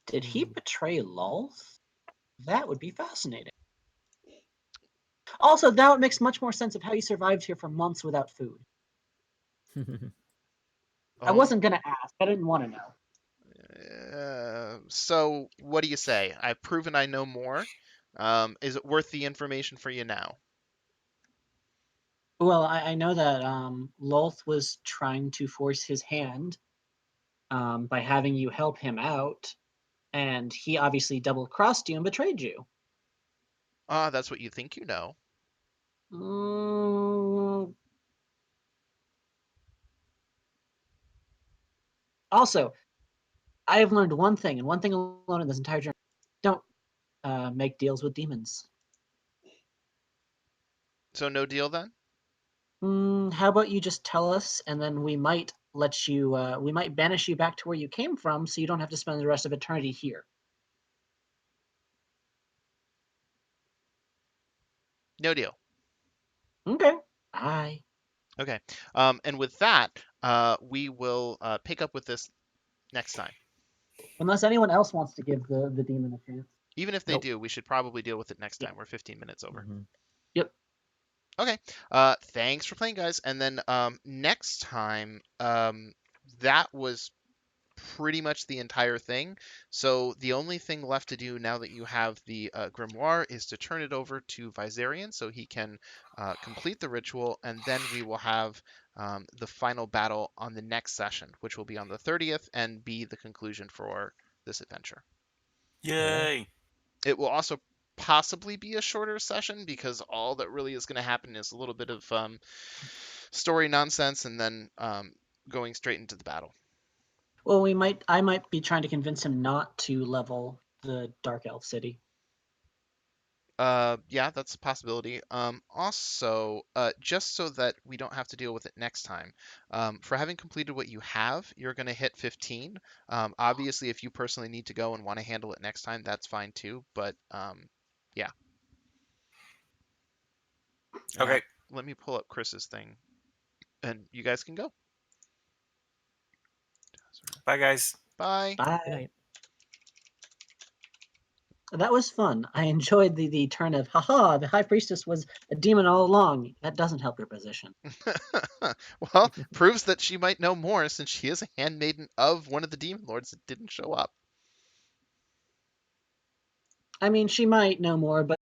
Did he betray Lulth? That would be fascinating. Also, that would make much more sense of how you survived here for months without food. I wasn't going to ask. I didn't want to know. So, what do you say? I've proven I know more. Is it worth the information for you now? Well, I know that Lulth was trying to force his hand by having you help him out, and he obviously double-crossed you and betrayed you. That's what you think you know. Mm. Also, I have learned one thing, and one thing alone in this entire journey: don't make deals with demons. So, no deal then? How about you just tell us, and then we might let you. We might banish you back to where you came from, so you don't have to spend the rest of eternity here. No deal. Okay. Bye. Okay. And with that, we will pick up with this next time. Unless anyone else wants to give the demon a chance. Even if they Nope. do, we should probably deal with it next Yep. time. We're 15 minutes over. Mhm. Yep. Okay. Thanks for playing, guys. And then next time, that was pretty much the entire thing. So the only thing left to do now that you have the grimoire is to turn it over to Viserion so he can complete the ritual, and then we will have the final battle on the next session, which will be on the 30th and be the conclusion for this adventure. Yay. It will also possibly be a shorter session because all that really is going to happen is a little bit of story nonsense and then going straight into the battle. Well, I might be trying to convince him not to level the Dark Elf City. Yeah, that's a possibility. Also, just so that we don't have to deal with it next time, for having completed what you have, you're going to hit 15. Obviously, if you personally need to go and want to handle it next time, that's fine too. But yeah. Okay. Let me pull up Chris's thing, and you guys can go. Bye, guys. Bye. Good Bye. night. That was fun. I enjoyed the turn of, haha, the High Priestess was a demon all along. That doesn't help your position. Well, proves that she might know more since she is a handmaiden of one of the demon lords that didn't show up. I mean, she might know more, but